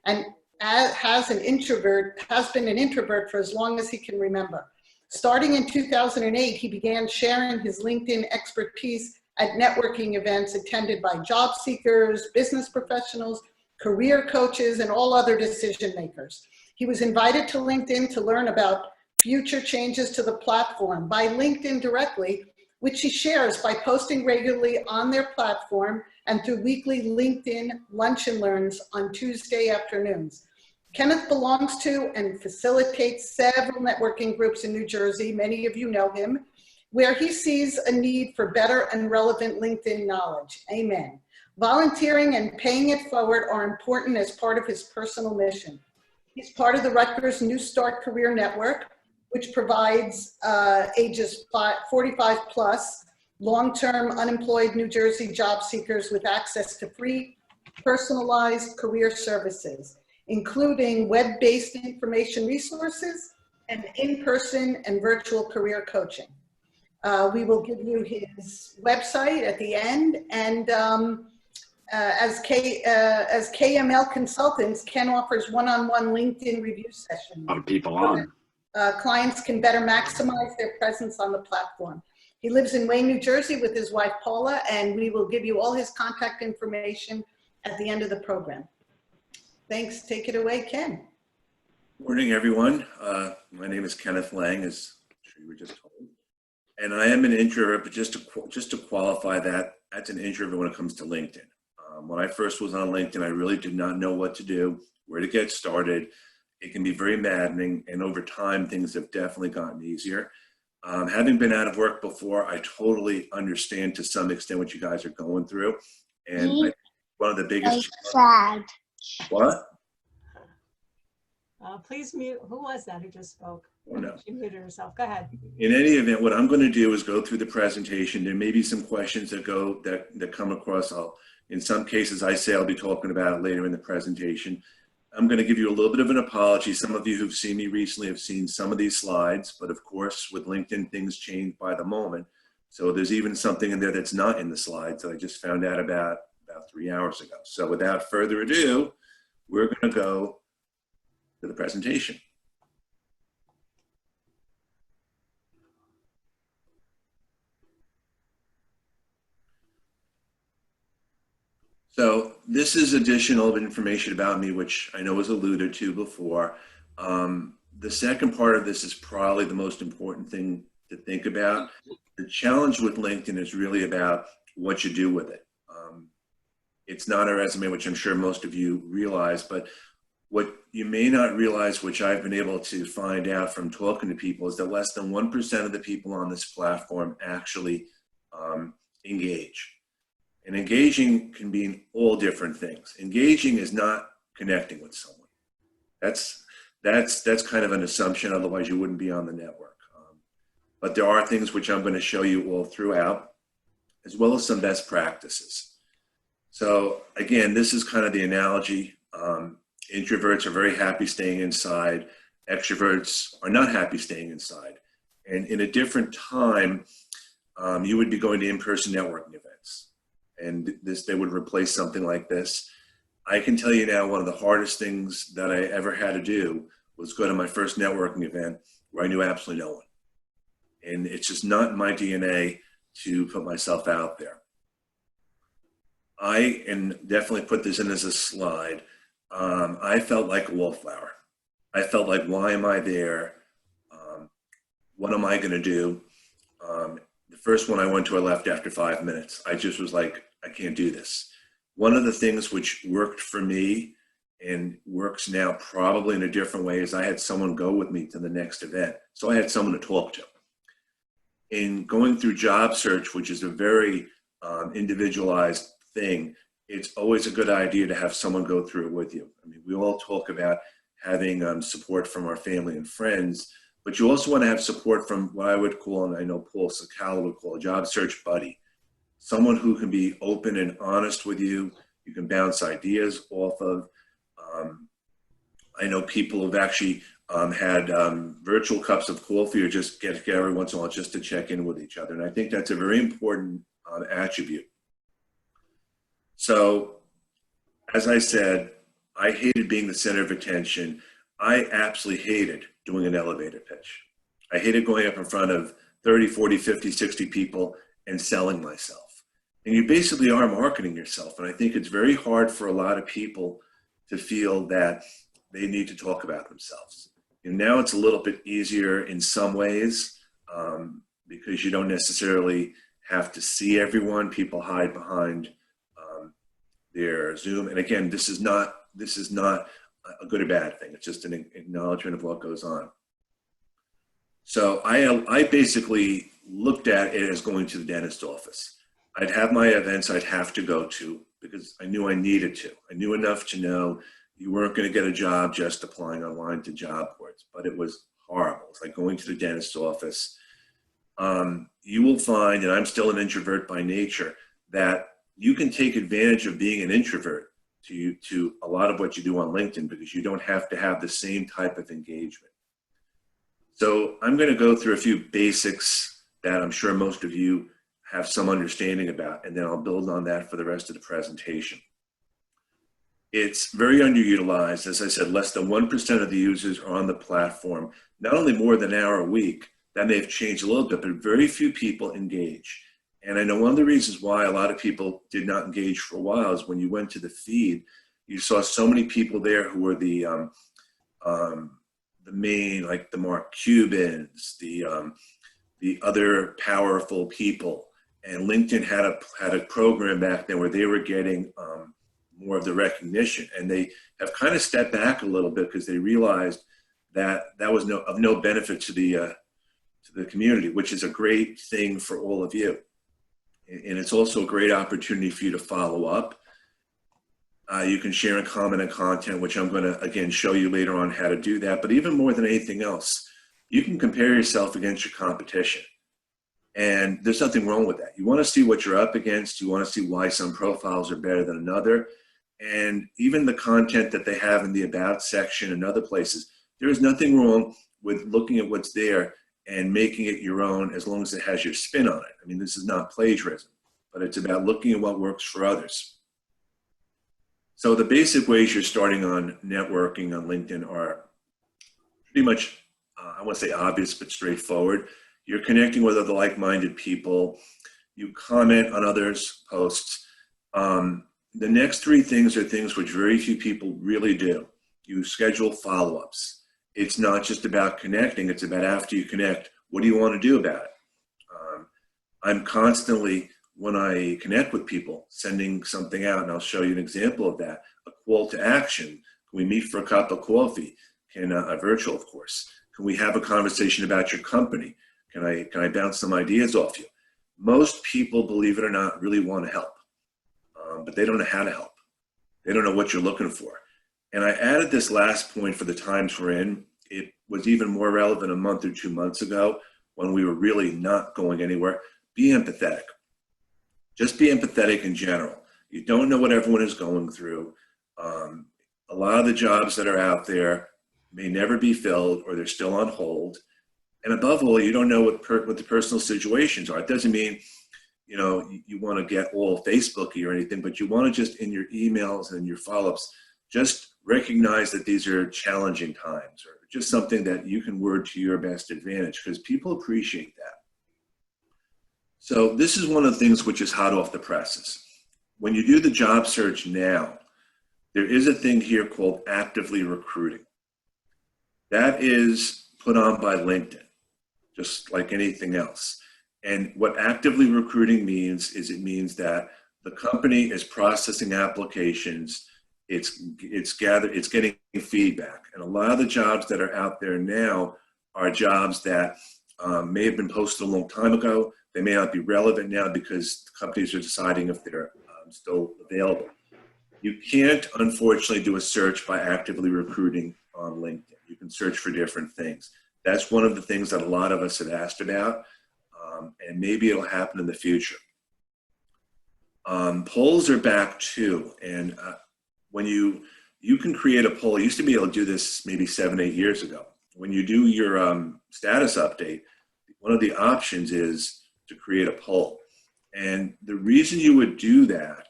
and has been an introvert for as long as he can remember. Starting in 2008, he began sharing his LinkedIn expertise at networking events attended by job seekers, business professionals, career coaches, and all other decision makers. He was invited to LinkedIn to learn about future changes to the platform by LinkedIn directly, which he shares by posting regularly on their platform and through weekly LinkedIn lunch and learns on Tuesday afternoons. Kenneth belongs to and facilitates several networking groups in New Jersey, many of you know him, where he sees a need for better and relevant LinkedIn knowledge. Amen. Volunteering and paying it forward are important as part of his personal mission. He's part of the Rutgers New Start Career Network, which provides ages 45 plus, long-term unemployed New Jersey job seekers with access to free, personalized career services, including web-based information resources and in-person and virtual career coaching. We will give you his website at the end, and as KML consultants, Ken offers one-on-one LinkedIn review sessions. A lot of people on. Clients can better maximize their presence on the platform. He lives in Wayne, New Jersey with his wife, Paula, and we will give you all his contact information at the end of the program. Thanks. Take it away, Ken. Morning, everyone. My name is Kenneth Lang, as I'm sure you were just told. And I am an introvert, but just to qualify that, that's an introvert when it comes to LinkedIn. When I first was on LinkedIn, I really did not know what to do, where to get started. It can be very maddening, and over time, things have definitely gotten easier. Having been out of work before, I totally understand to some extent what you guys are going through. And one of the biggest... What? Please mute. Who was that who just spoke? Oh, no. She muted herself. Go ahead. In any event, what I'm going to do is go through the presentation. There may be some questions that come across. In some cases, I say I'll be talking about it later in the presentation. I'm going to give you a little bit of an apology. Some of you who've seen me recently have seen some of these slides, but of course, with LinkedIn, things change by the moment. So there's even something in there that's not in the slides that I just found out about 3 hours ago. So without further ado, we're going to go to the presentation. So this is additional information about me, which I know was alluded to before. The second part of this is probably the most important thing to think about. The challenge with LinkedIn is really about what you do with it. It's not a resume, which I'm sure most of you realize, but what you may not realize, which I've been able to find out from talking to people, is that less than 1% of the people on this platform actually engage. And engaging can mean all different things. Engaging is not connecting with someone. That's kind of an assumption, otherwise you wouldn't be on the network. But there are things which I'm going to show you all throughout, as well as some best practices. So again, this is kind of the analogy. Introverts are very happy staying inside. Extroverts are not happy staying inside. And in a different time, you would be going to in-person networking events. And they would replace something like this. I can tell you now, one of the hardest things that I ever had to do was go to my first networking event where I knew absolutely no one. And it's just not in my DNA to put myself out there. And definitely put this in as a slide, I felt like a wallflower. I felt like, why am I there? What am I going to do? The first one I went to, I left after 5 minutes. I just was like, I can't do this. One of the things which worked for me and works now probably in a different way is I had someone go with me to the next event. So I had someone to talk to. In going through job search, which is a very individualized thing, it's always a good idea to have someone go through it with you. I mean, we all talk about having support from our family and friends, but you also want to have support from what I would call, and I know Paul Sakala would call, a job search buddy. Someone who can be open and honest with you. You can bounce ideas off of. I know people have actually had virtual cups of coffee or just get together every once in a while just to check in with each other. And I think that's a very important attribute. So, as I said, I hated being the center of attention. I absolutely hated doing an elevator pitch. I hated going up in front of 30, 40, 50, 60 people and selling myself. And you basically are marketing yourself. And I think it's very hard for a lot of people to feel that they need to talk about themselves. And now it's a little bit easier in some ways because you don't necessarily have to see everyone. People hide behind their Zoom. And again, this is not a good or bad thing. It's just an acknowledgement of what goes on. So I basically looked at it as going to the dentist office. I'd have my events I'd have to go to because I knew I needed to. I knew enough to know you weren't going to get a job just applying online to job boards, but it was horrible. It's like going to the dentist's office. You will find, and I'm still an introvert by nature, that you can take advantage of being an introvert to a lot of what you do on LinkedIn because you don't have to have the same type of engagement. So I'm going to go through a few basics that I'm sure most of you have some understanding about, and then I'll build on that for the rest of the presentation. It's very underutilized. As I said, less than 1% of the users are on the platform, not only more than an hour a week, that may have changed a little bit, but very few people engage. And I know one of the reasons why a lot of people did not engage for a while is when you went to the feed, you saw so many people there who were the main, like the Mark Cubans, the other powerful people. And LinkedIn had a program back then where they were getting more of the recognition, and they have kind of stepped back a little bit because they realized that that was of no benefit to the community, which is a great thing for all of you. And it's also a great opportunity for you to follow up. You can share and comment on content, which I'm going to, again, show you later on how to do that. But even more than anything else, you can compare yourself against your competition. And there's nothing wrong with that. You want to see what you're up against. You want to see why some profiles are better than another. And even the content that they have in the About section and other places, there is nothing wrong with looking at what's there and making it your own as long as it has your spin on it. I mean, this is not plagiarism, but it's about looking at what works for others. So the basic ways you're starting on networking on LinkedIn are pretty much, I won't say obvious, but straightforward. You're connecting with other like-minded people. You comment on others' posts. The next three things are things which very few people really do. You schedule follow-ups. It's not just about connecting, it's about after you connect, what do you want to do about it? I'm constantly, when I connect with people, sending something out, and I'll show you an example of that, a call to action. Can we meet for a cup of coffee? Virtual, of course. Can we have a conversation about your company? Can I bounce some ideas off you? Most people, believe it or not, really want to help, but they don't know how to help. They don't know what you're looking for. And I added this last point for the times we're in. It was even more relevant a month or 2 months ago when we were really not going anywhere. Be empathetic. Just be empathetic in general. You don't know what everyone is going through. A lot of the jobs that are out there may never be filled or they're still on hold. And above all, you don't know what the personal situations are. It doesn't mean, you want to get all Facebooky or anything, but you want to just in your emails and your follow-ups, just recognize that these are challenging times or just something that you can word to your best advantage because people appreciate that. So this is one of the things which is hot off the presses. When you do the job search now, there is a thing here called actively recruiting. That is put on by LinkedIn, just like anything else. And what actively recruiting means is it means that the company is processing applications, it's getting feedback. And a lot of the jobs that are out there now are jobs that may have been posted a long time ago. They may not be relevant now because companies are deciding if they're still available. You can't, unfortunately, do a search by actively recruiting on LinkedIn. You can search for different things. That's one of the things that a lot of us have asked about, and maybe it'll happen in the future. Polls are back too, and when you can create a poll. You used to be able to do this maybe 7, 8 years ago. When you do your status update, one of the options is to create a poll. And the reason you would do that,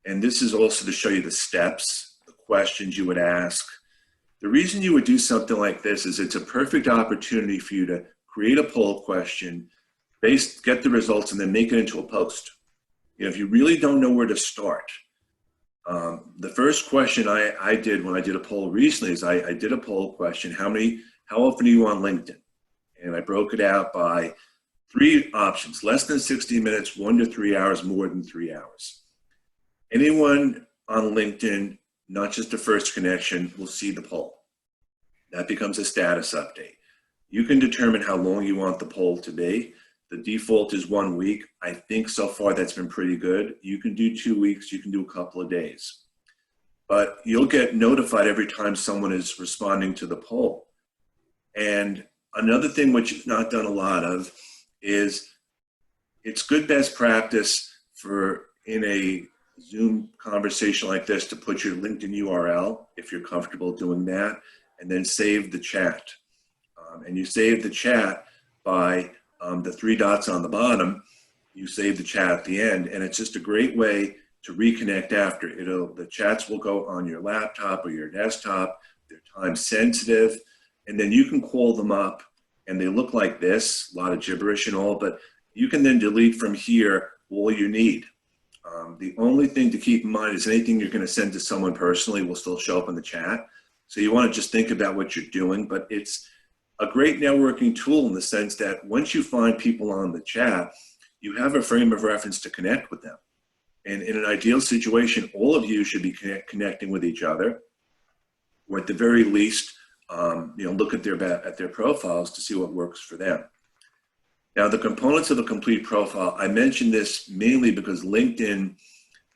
and this is also to show you the steps, the questions you would ask. The reason you would do something like this is it's a perfect opportunity for you to create a poll question, get the results, and then make it into a post. You know, if you really don't know where to start, the first question I did when I did a poll recently is I did a poll question, how often are you on LinkedIn? And I broke it out by 3 options: less than 60 minutes, 1 to 3 hours, more than 3 hours. Anyone on LinkedIn, not just a first connection, will see the poll. That becomes a status update. You can determine how long you want the poll to be. The default is 1 week. I think so far that's been pretty good. You can do 2 weeks, you can do a couple of days. But you'll get notified every time someone is responding to the poll. And another thing which is not done a lot of is it's good best practice for in a Zoom conversation like this to put your LinkedIn URL, if you're comfortable doing that, and then save the chat. And you save the chat by the 3 dots on the bottom. You save the chat at the end, and it's just a great way to reconnect after. The chats will go on your laptop or your desktop. They're time sensitive, and then you can call them up, and they look like this, a lot of gibberish and all, but you can then delete from here all you need. The only thing to keep in mind is anything you're going to send to someone personally will still show up in the chat. So you want to just think about what you're doing, but it's a great networking tool in the sense that once you find people on the chat, you have a frame of reference to connect with them. And in an ideal situation, all of you should be connecting with each other, or at the very least, look at their profiles to see what works for them. Now, the components of a complete profile, I mentioned this mainly because LinkedIn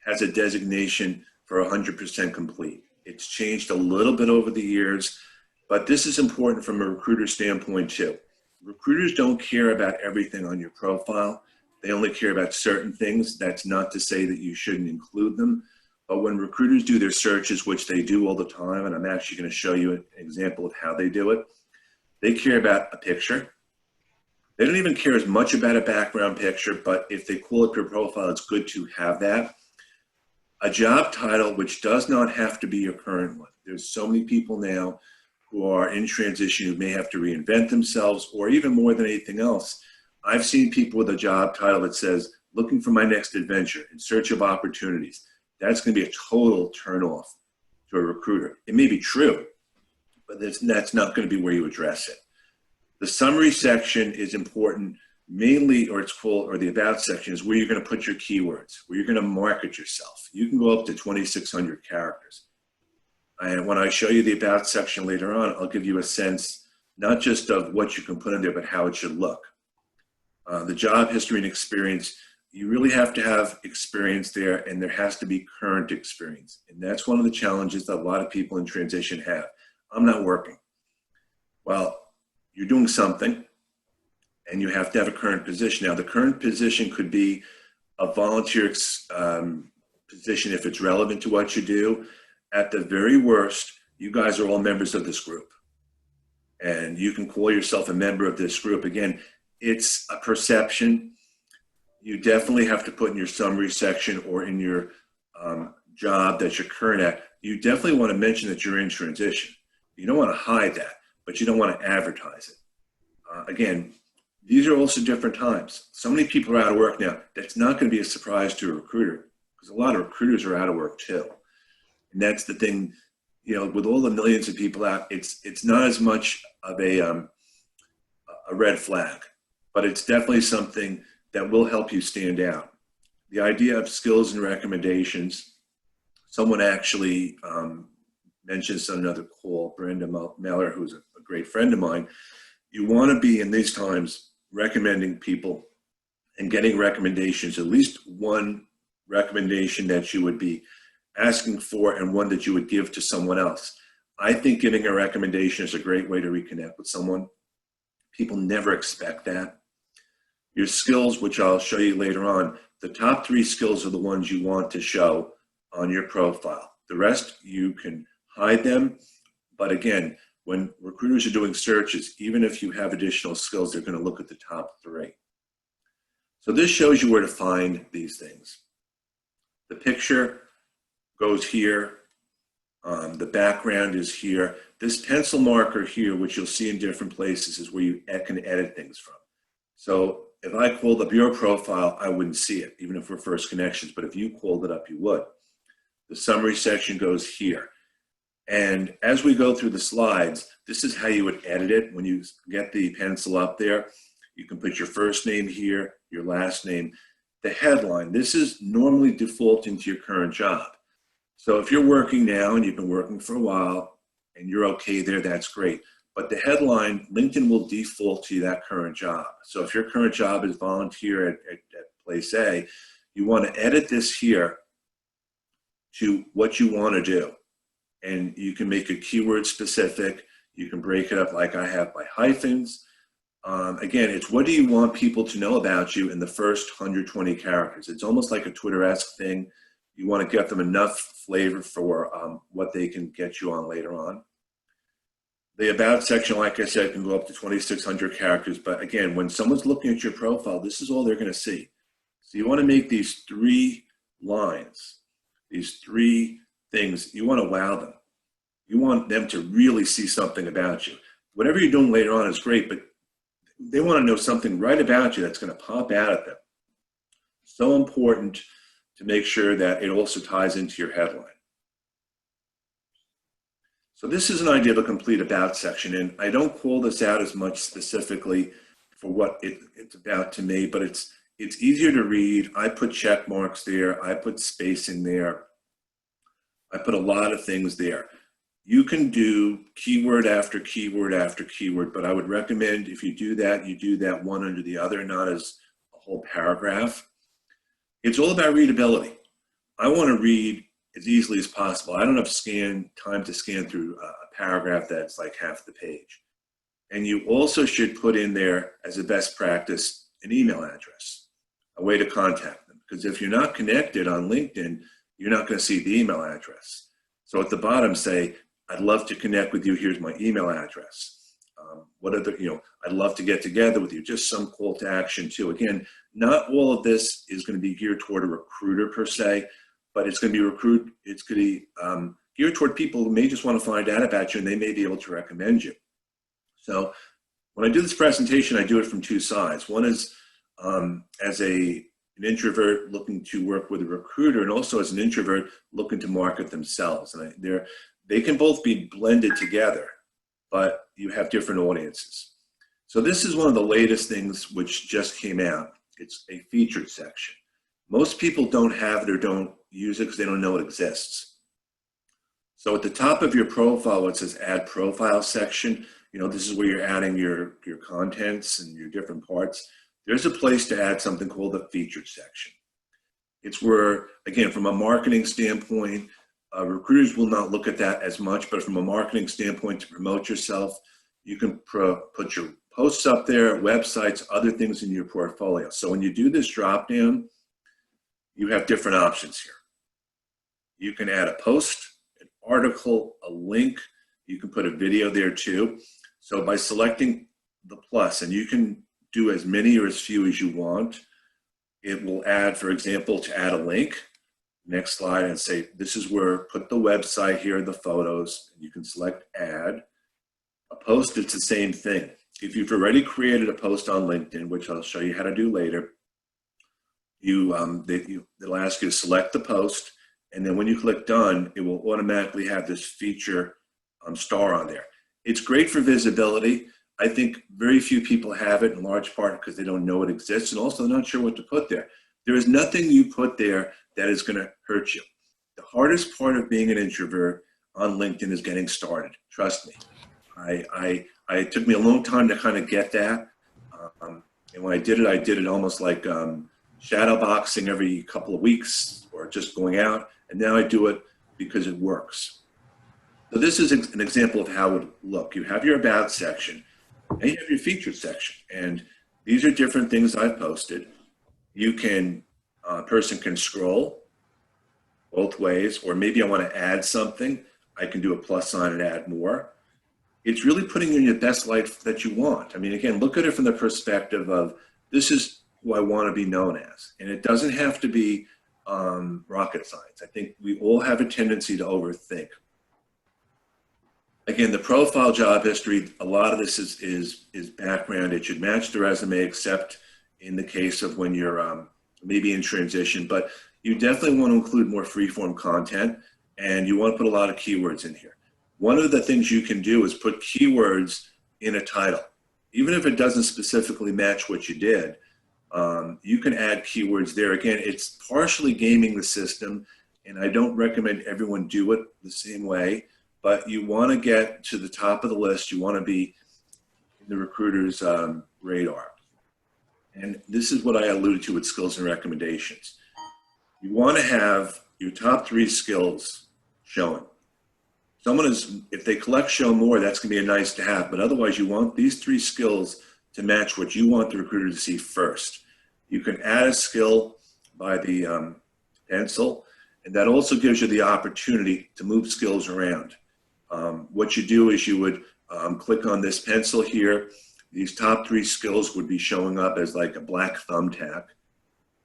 has a designation for 100% complete. It's changed a little bit over the years, but this is important from a recruiter standpoint too. Recruiters don't care about everything on your profile. They only care about certain things. That's not to say that you shouldn't include them, but when recruiters do their searches, which they do all the time, and I'm actually going to show you an example of how they do it, they care about a picture. They don't even care as much about a background picture, but if they call up your profile, it's good to have that. A job title, which does not have to be your current one. There's so many people now who are in transition who may have to reinvent themselves, or even more than anything else. I've seen people with a job title that says, looking for my next adventure, in search of opportunities. That's going to be a total turnoff to a recruiter. It may be true, but that's not going to be where you address it. The summary section is important mainly, or the about section is where you're going to put your keywords, where you're going to market yourself. You can go up to 2,600 characters. And when I show you the about section later on, I'll give you a sense, not just of what you can put in there, but how it should look. The job history and experience, you really have to have experience there, and there has to be current experience. And that's one of the challenges that a lot of people in transition have. I'm not working. Well, you're doing something, and you have to have a current position. Now, the current position could be a volunteer position if it's relevant to what you do. At the very worst, you guys are all members of this group, and you can call yourself a member of this group. Again, it's a perception. You definitely have to put in your summary section or in your job that you're current at. You definitely want to mention that you're in transition. You don't want to hide that, but you don't want to advertise it. Again, these are also different times. So many people are out of work now. That's not going to be a surprise to a recruiter, because a lot of recruiters are out of work too. And that's the thing, with all the millions of people out, it's not as much of a red flag, but it's definitely something that will help you stand out. The idea of skills and recommendations, someone actually mentions on another call, Brenda Meller, who's a great friend of mine. You want to be in these times recommending people and getting recommendations, at least one recommendation that you would be asking for and one that you would give to someone else. I think giving a recommendation is a great way to reconnect with someone. People never expect that. Your skills, which I'll show you later on, the top 3 skills are the ones you want to show on your profile. The rest, you can hide them. But again, when recruiters are doing searches, even if you have additional skills, they're going to look at the top 3. So this shows you where to find these things. The picture goes here. The background is here. This pencil marker here, which you'll see in different places, is where you can edit things from. So if I called up your profile, I wouldn't see it, even if we're first connections. But if you called it up, you would. The summary section goes here. And as we go through the slides, this is how you would edit it. When you get the pencil up there, you can put your first name here, your last name. The headline, this is normally defaulting to your current job. So if you're working now and you've been working for a while and you're okay there, that's great. But the headline, LinkedIn will default to that current job. So if your current job is volunteer at place A, you want to edit this here to what you want to do. And you can make it keyword specific. You can break it up like I have by hyphens. Again, it's what do you want people to know about you in the first 120 characters. It's almost like a Twitter-esque thing. You want to get them enough flavor for what they can get you on later on. The About section, like I said, can go up to 2,600 characters. But again, when someone's looking at your profile, this is all they're going to see. So you want to make these 3 lines, these 3 things, you want to wow them. You want them to really see something about you. Whatever you're doing later on is great, but they want to know something right about you that's going to pop out at them. So important to make sure that it also ties into your headline. So this is an idea of a complete about section, and I don't call this out as much specifically for what it's about to me, but it's easier to read. I put check marks there. I put spacing there. I put a lot of things there. You can do keyword after keyword after keyword, but I would recommend if you do that one under the other, not as a whole paragraph. It's all about readability. I want to read as easily as possible. I don't have time to scan through a paragraph that's like half the page. And you also should put in there as a best practice an email address, a way to contact them. Because if you're not connected on LinkedIn, you're not going to see the email address. So at the bottom say, I'd love to connect with you. Here's my email address. I'd love to get together with you. Just some call to action too. Again, not all of this is going to be geared toward a recruiter per se, but it's going to be geared toward people who may just want to find out about you and they may be able to recommend you. So when I do this presentation, I do it from 2 sides. One is as an introvert looking to work with a recruiter, and also as an introvert looking to market themselves. And they can both be blended together, but you have different audiences. So this is one of the latest things which just came out. It's a featured section. Most people don't have it or don't use it because they don't know it exists. So at the top of your profile, it says Add Profile section. This is where you're adding your contents and your different parts. There's a place to add something called the featured section. It's where, again, from a marketing standpoint, recruiters will not look at that as much, but from a marketing standpoint to promote yourself, you can put your posts up there, websites, other things in your portfolio. So when you do this drop down, you have different options here. You can add a post, an article, a link. You can put a video there too. So by selecting the plus, and you can do as many or as few as you want, it will add, for example, to add a link. Next slide, and say, this is where, put the website here, the photos, and you can select add. A post, it's the same thing. If you've already created a post on LinkedIn, which I'll show you how to do later, it'll ask you to select the post, and then when you click done, it will automatically have this feature star on there. It's great for visibility. I think very few people have it, in large part because they don't know it exists, and also they're not sure what to put there. There is nothing you put there that is going to hurt you. The hardest part of being an introvert on LinkedIn is getting started. Trust me. It took me a long time to kind of get that. And when I did it almost like shadow boxing every couple of weeks or just going out. And now I do it because it works. So this is an example of how it would look. You have your About section and you have your Featured section. And these are different things I've posted. You can, a person can scroll both ways, or maybe I want to add something. I can do a plus sign and add more. It's really putting you in your best light that you want. I mean, again, look at it from the perspective of this is who I want to be known as. And it doesn't have to be rocket science. I think we all have a tendency to overthink. again, the profile job history, a lot of this is background. It should match the resume, except in the case of when you're maybe in transition, but you definitely want to include more free-form content, and you want to put a lot of keywords in here. One of the things you can do is put keywords in a title. Even if it doesn't specifically match what you did, you can add keywords there. Again, it's partially gaming the system, and I don't recommend everyone do it the same way, but you want to get to the top of the list. You want to be in the recruiter's radar. And this is what I alluded to with skills and recommendations. You want to have your top 3 skills showing. Someone is, if they collect show more, that's going to be a nice to have, but otherwise you want these 3 skills to match what you want the recruiter to see first. You can add a skill by the pencil, and that also gives you the opportunity to move skills around. What you do is you would click on this pencil here. These top 3 skills would be showing up as like a black thumbtack.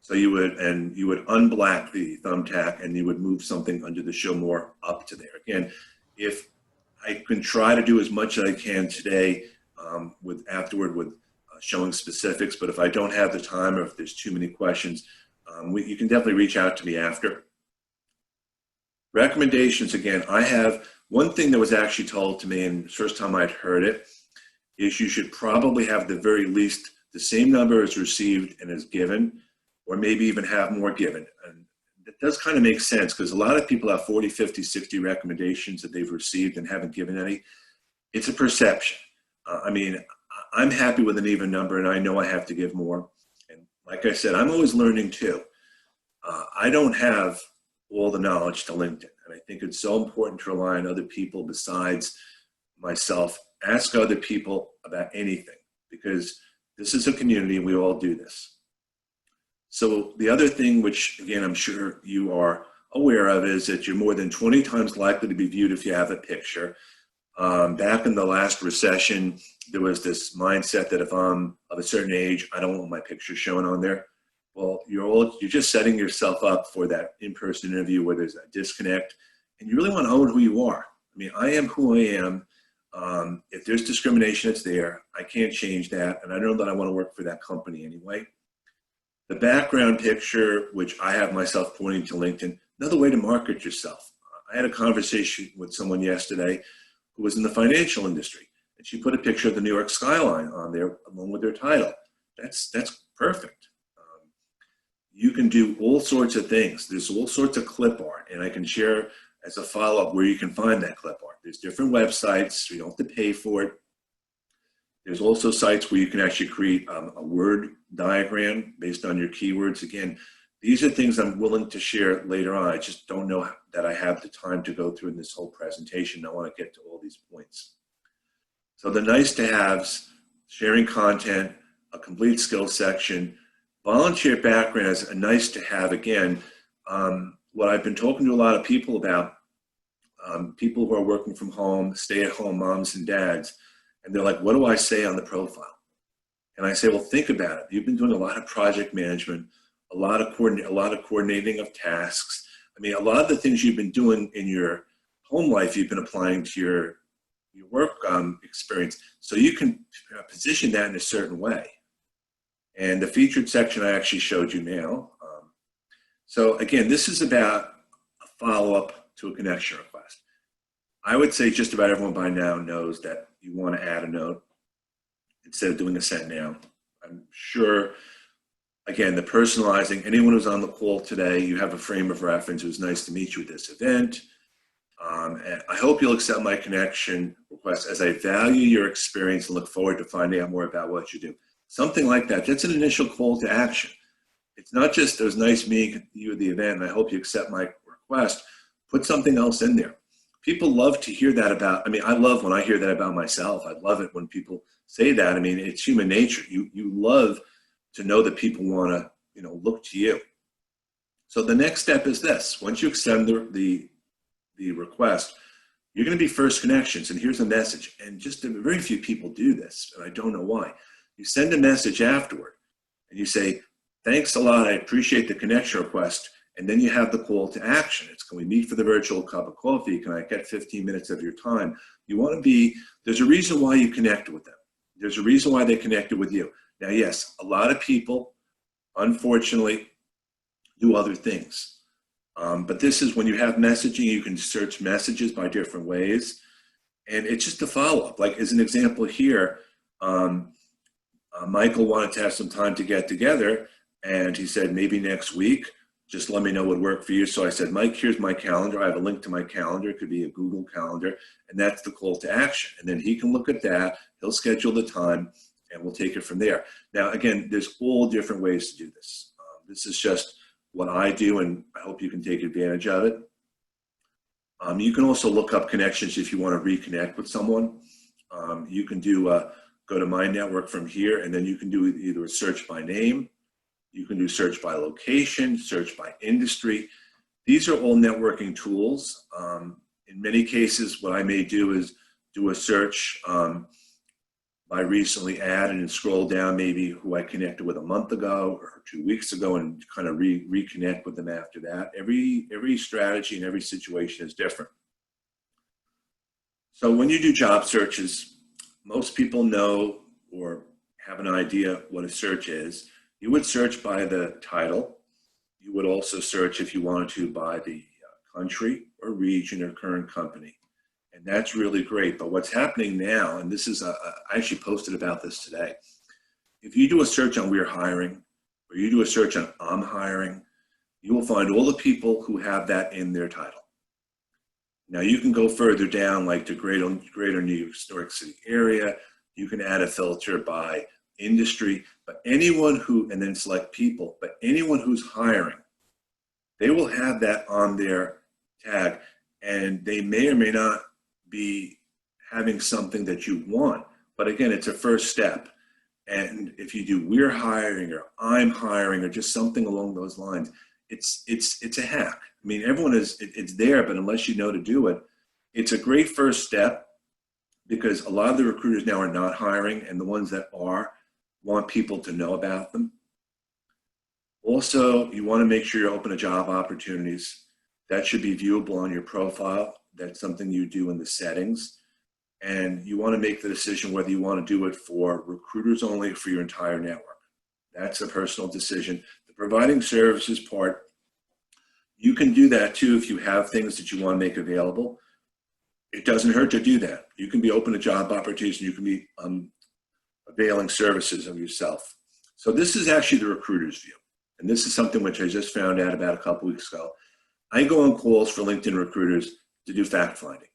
So you would unblack the thumbtack and you would move something under the show more up to there. Again, if I can try to do as much as I can today with showing specifics, but if I don't have the time or if there's too many questions, you can definitely reach out to me after. Recommendations, again, I have one thing that was actually told to me, and the first time I'd heard it, is you should probably have the very least the same number as received and as given, or maybe even have more given. And it does kind of make sense because a lot of people have 40, 50, 60 recommendations that they've received and haven't given any. It's a perception. I mean, I'm happy with an even number, and I know I have to give more. And like I said, I'm always learning too. I don't have all the knowledge to LinkedIn, and I think it's so important to rely on other people besides myself. Ask other people about anything, because this is a community and we all do this. So the other thing, which again, I'm sure you are aware of, is that you're more than 20 times likely to be viewed if you have a picture. Back in the last recession, there was this mindset that if I'm of a certain age, I don't want my picture shown on there. Well, you're just setting yourself up for that in-person interview where there's a disconnect, and you really want to own who you are. I mean, I am who I am. If there's discrimination, it's there. I can't change that, and I know that I want to work for that company anyway. The background picture, which I have myself pointing to LinkedIn, another way to market yourself. I had a conversation with someone yesterday who was in the financial industry, and she put a picture of the New York skyline on there along with their title. That's perfect. You can do all sorts of things. There's all sorts of clip art, and I can share as a follow-up where you can find that clip art. There's different websites. You don't have to pay for it. There's also sites where you can actually create a word diagram based on your keywords. Again, these are things I'm willing to share later on. I just don't know that I have the time to go through in this whole presentation. I want to get to all these points. So the nice to haves, sharing content, a complete skills section, volunteer background is a nice to have. Again, what I've been talking to a lot of people about, people who are working from home, stay-at-home moms and dads, and they're like, what do I say on the profile? And I say, well, think about it. You've been doing a lot of project management, a lot of coordinating of tasks. I mean, a lot of the things you've been doing in your home life, you've been applying to your work experience. So you can position that in a certain way. And the featured section I actually showed you now. So again, this is about a follow-up to a connection request. I would say just about everyone by now knows that you want to add a note instead of doing a send now. I'm sure, again, the personalizing, anyone who's on the call today, you have a frame of reference. It was nice to meet you at this event. And I hope you'll accept my connection request as I value your experience and look forward to finding out more about what you do. Something like that. That's an initial call to action. It's not just, it was nice meeting you at the event and I hope you accept my request. Put something else in there. People love to hear that about, I mean, I love when I hear that about myself. I love it when people say that. I mean, it's human nature. You love to know that people want to, look to you. So the next step is this. Once you extend the request, you're going to be first connections. And here's a message. And just very few people do this, and I don't know why. You send a message afterward and you say, thanks a lot. I appreciate the connection request. And then you have the call to action. It's, can we meet for the virtual cup of coffee? Can I get 15 minutes of your time? You want to be, there's a reason why you connected with them. There's a reason why they connected with you. Now, yes, a lot of people, unfortunately, do other things. But this is when you have messaging, you can search messages by different ways. And it's just a follow-up. Like as an example here, Michael wanted to have some time to get together. And he said, maybe next week, just let me know what would work for you. So I said, Mike, here's my calendar. I have a link to my calendar. It could be a Google Calendar. And that's the call to action. And then he can look at that. He'll schedule the time and we'll take it from there. Now, again, there's all different ways to do this. This is just what I do, and I hope you can take advantage of it. You can also look up connections if you want to reconnect with someone. You can do go to My Network from here, and then you can do either a search by name, you can do search by location, search by industry. These are all networking tools. In many cases, what I may do is do a search by recently add and then scroll down maybe who I connected with a month ago or 2 weeks ago and kind of reconnect with them after that. Every strategy and every situation is different. So when you do job searches, most people know or have an idea what a search is. You would search by the title. You would also search, if you wanted to, by the country or region or current company. And that's really great. But what's happening now, and this is, I actually posted about this today. If you do a search on We're Hiring, or you do a search on I'm Hiring, you will find all the people who have that in their title. Now you can go further down, like to greater New York City area. You can add a filter by industry, but anyone who, and then select people, but anyone who's hiring, they will have that on their tag, and they may or may not be having something that you want. But again, it's a first step. And if you do We're Hiring or I'm Hiring or just something along those lines, it's a hack. I mean, everyone is, it's there, but unless you know to do it, it's a great first step because a lot of the recruiters now are not hiring, and the ones that are want people to know about them. Also, you want to make sure you're open to job opportunities. That should be viewable on your profile. That's something you do in the settings. And you want to make the decision whether you want to do it for recruiters only or for your entire network. That's a personal decision. The providing services part, you can do that too if you have things that you want to make available. It doesn't hurt to do that. You can be open to job opportunities. You can be availing services of yourself. So this is actually the recruiter's view. And this is something which I just found out about a couple weeks ago. I go on calls for LinkedIn recruiters to do fact finding.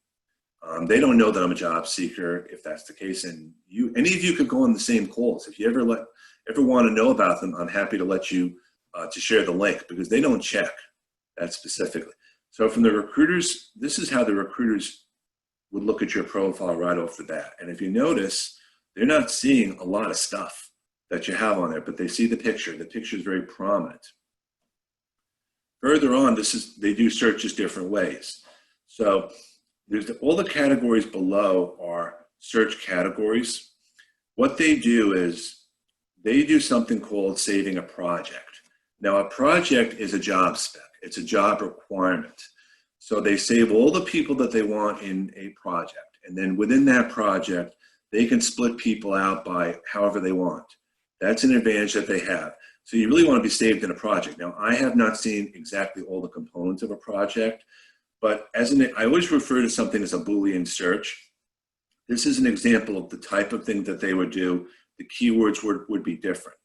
They don't know that I'm a job seeker, if that's the case. And any of you could go on the same calls. If you ever want to know about them, I'm happy to let you to share the link because they don't check that specifically. So from the recruiters, this is how the recruiters would look at your profile right off the bat. And if you notice, they're not seeing a lot of stuff that you have on there, but they see the picture. The picture is very prominent. Further on, they do searches different ways. So there's all the categories below are search categories. What they do is they do something called saving a project. Now, a project is a job spec. It's a job requirement. So they save all the people that they want in a project. And then within that project, they can split people out by however they want. That's an advantage that they have. So you really want to be saved in a project. Now, I have not seen exactly all the components of a project, but I always refer to something as a Boolean search. This is an example of the type of thing that they would do. The keywords would be different.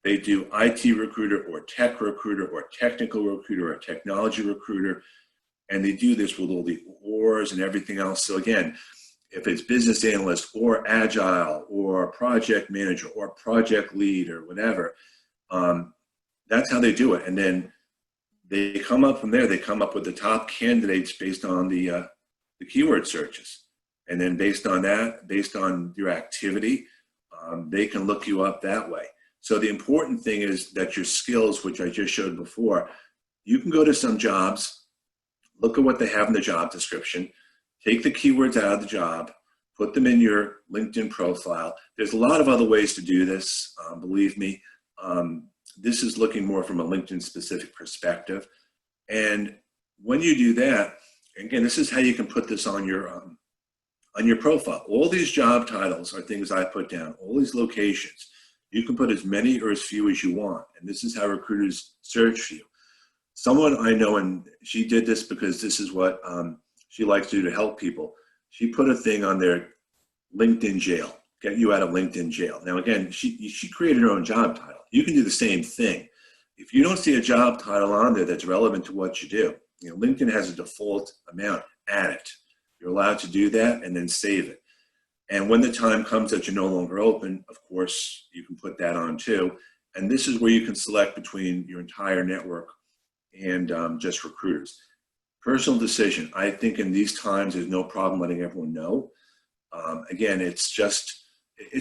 They do IT recruiter or tech recruiter or technical recruiter or technology recruiter, and they do this with all the ORs and everything else. So again, if it's business analyst or agile or project manager or project lead or whatever, that's how they do it. And then they come up from there, they come up with the top candidates based on the keyword searches. And then based on that, based on your activity, they can look you up that way. So the important thing is that your skills, which I just showed before, you can go to some jobs, look at what they have in the job description, take the keywords out of the job, put them in your LinkedIn profile. There's a lot of other ways to do this, believe me. This is looking more from a LinkedIn specific perspective. And when you do that, again, this is how you can put this on your on your profile. All these job titles are things I put down, all these locations. You can put as many or as few as you want. And this is how recruiters search for you. Someone I know, and she did this because this is what she likes to do to help people. She put a thing on their LinkedIn jail, get you out of LinkedIn jail. Now, again, she created her own job title. You can do the same thing. If you don't see a job title on there that's relevant to what you do, LinkedIn has a default amount, add it. You're allowed to do that and then save it. And when the time comes that you're no longer open, of course, you can put that on too. And this is where you can select between your entire network and just recruiters. Personal decision. I think in these times, there's no problem letting everyone know. Again, it's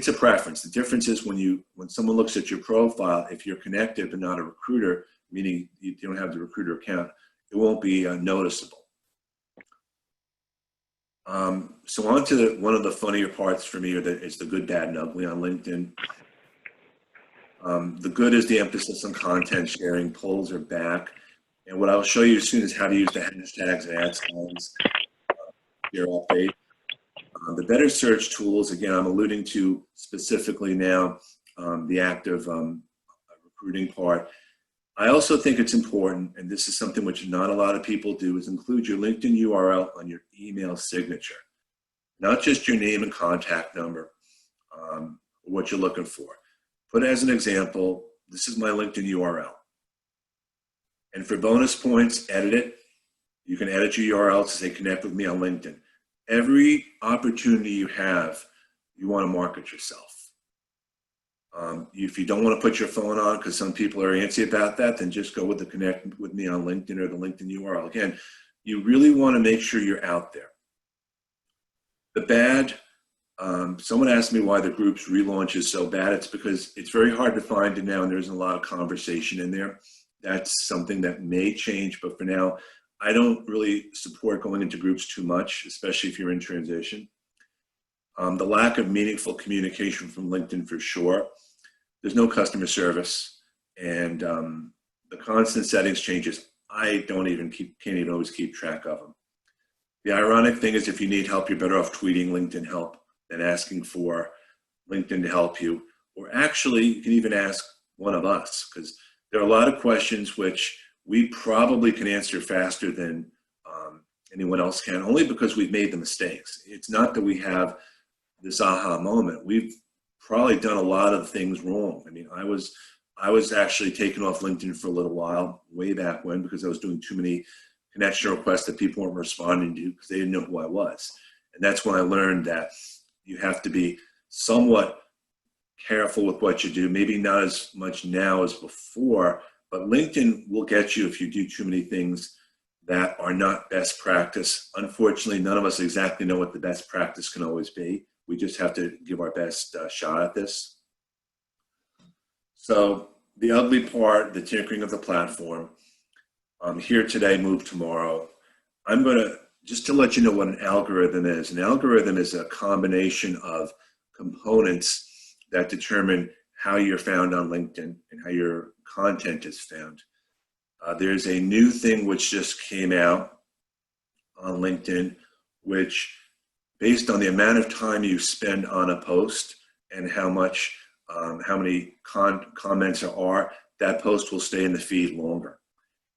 a preference. The difference is when someone looks at your profile, if you're connected but not a recruiter, meaning you don't have the recruiter account, it won't be noticeable. So on to one of the funnier parts for me is the good, bad, and ugly on LinkedIn. The good is the emphasis on content sharing. Polls are back. And what I'll show you soon is how to use the hashtags and ad signs your update. The better search tools, again, I'm alluding to specifically now the active recruiting part. I also think it's important, and this is something which not a lot of people do, is include your LinkedIn URL on your email signature. Not just your name and contact number, what you're looking for. Put as an example, this is my LinkedIn URL. And for bonus points, edit it. You can edit your URL to say connect with me on LinkedIn. Every opportunity you have, you want to market yourself. If you don't want to put your phone on because some people are antsy about that, then just go with the connect with me on LinkedIn or the LinkedIn URL. Again, you really want to make sure you're out there. The bad, someone asked me why the group's relaunch is so bad. It's because it's very hard to find it now and there's a lot of conversation in there. That's something that may change, but for now, I don't really support going into groups too much, especially if you're in transition. The lack of meaningful communication from LinkedIn for sure. There's no customer service, and the constant settings changes. I can't even always keep track of them. The ironic thing is, if you need help, you're better off tweeting LinkedIn help than asking for LinkedIn to help you. Or actually, you can even ask one of us, because there are a lot of questions which we probably can answer faster than anyone else can, only because we've made the mistakes. It's not that we have this aha moment. We've probably done a lot of things wrong. I mean, I was actually taken off LinkedIn for a little while, way back when, because I was doing too many connection requests that people weren't responding to because they didn't know who I was. And that's when I learned that you have to be somewhat careful with what you do, maybe not as much now as before, but LinkedIn will get you if you do too many things that are not best practice. Unfortunately, none of us exactly know what the best practice can always be. We just have to give our best shot at this. So the ugly part, the tinkering of the platform, here today, move tomorrow. I'm going to, just to let you know what an algorithm is. An algorithm is a combination of components that determine how you're found on LinkedIn and how your content is found. There's a new thing which just came out on LinkedIn, which based on the amount of time you spend on a post and how many comments there are, that post will stay in the feed longer.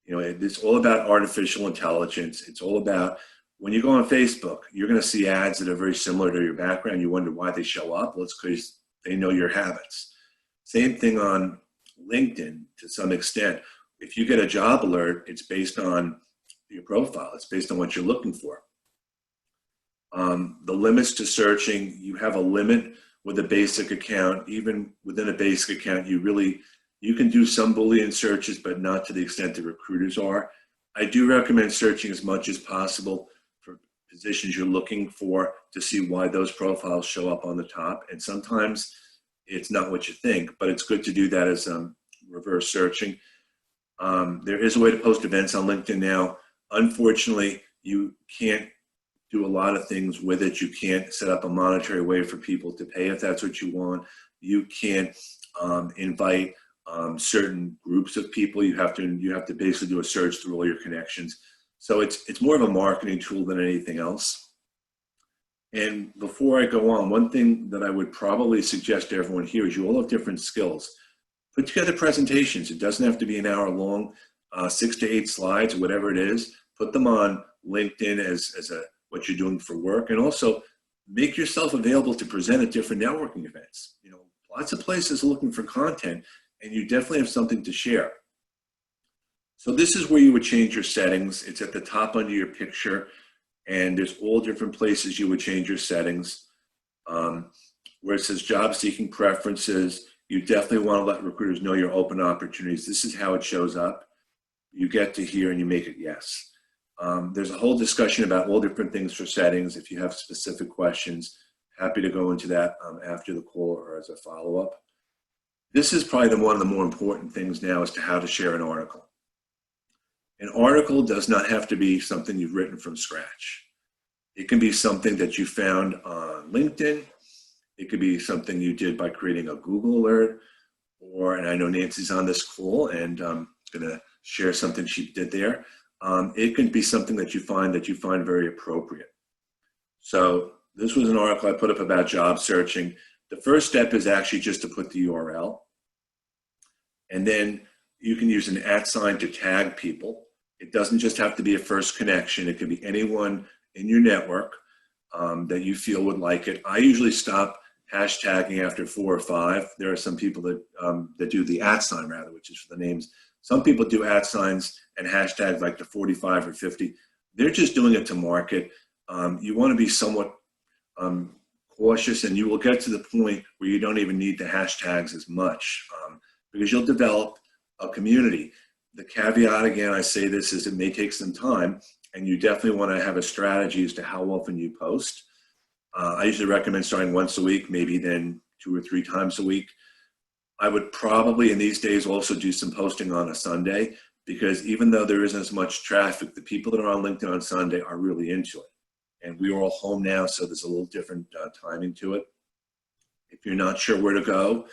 It's all about artificial intelligence. It's all about, when you go on Facebook, you're going to see ads that are very similar to your background. You wonder why they show up. Well, it's because they know your habits. Same thing on LinkedIn to some extent. If you get a job alert, it's based on your profile. It's based on what you're looking for. The limits to searching, you have a limit with a basic account. Even within a basic account, you can do some Boolean searches, but not to the extent that recruiters are. I do recommend searching as much as possible for positions you're looking for to see why those profiles show up on the top. And sometimes it's not what you think, but it's good to do that as reverse searching. There is a way to post events on LinkedIn now. Unfortunately, you can't do a lot of things with it. You can't set up a monetary way for people to pay if that's what you want. You can't invite certain groups of people. You have to basically do a search through all your connections. So it's more of a marketing tool than anything else. And before I go on, one thing that I would probably suggest to everyone here is you all have different skills. Put together presentations. It doesn't have to be an hour long, 6 to 8 slides, whatever it is. Put them on LinkedIn as what you're doing for work, and also make yourself available to present at different networking events. You know, lots of places are looking for content, and you definitely have something to share. So this is where you would change your settings. It's at the top under your picture, and there's all different places you would change your settings. Where it says job seeking preferences, you definitely want to let recruiters know your open opportunities. This is how it shows up. You get to here and you make it yes. There's a whole discussion about all different things for settings. If you have specific questions, happy to go into that after the call or as a follow-up. This is probably one of the more important things now as to how to share an article. An article does not have to be something you've written from scratch. It can be something that you found on LinkedIn. It could be something you did by creating a Google alert, and I know Nancy's on this call and I'm gonna share something she did there. It can be something that you find very appropriate. So this was an article I put up about job searching. The first step is actually just to put the URL. And then you can use an @ to tag people. It doesn't just have to be a first connection. It could be anyone in your network that you feel would like it. I usually stop hashtagging after 4 or 5. There are some people that do the @ rather, which is for the names. Some people do @ and hashtags like to 45 or 50. They're just doing it to market. You want to be somewhat cautious, and you will get to the point where you don't even need the hashtags as much because you'll develop a community. The caveat, again, I say this, is it may take some time, and you definitely want to have a strategy as to how often you post. I usually recommend starting once a week, maybe then 2 or 3 times a week. I would probably in these days also do some posting on a Sunday, because even though there isn't as much traffic, the people that are on LinkedIn on Sunday are really into it. And we are all home now, so there's a little different timing to it. If you're not sure where to go,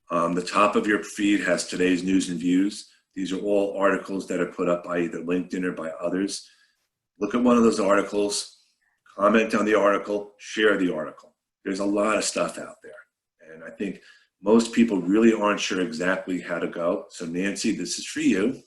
the top of your feed has today's news and views. These are all articles that are put up by either LinkedIn or by others. Look at one of those articles, comment on the article, share the article. There's a lot of stuff out there. And I think most people really aren't sure exactly how to go. So Nancy, this is for you.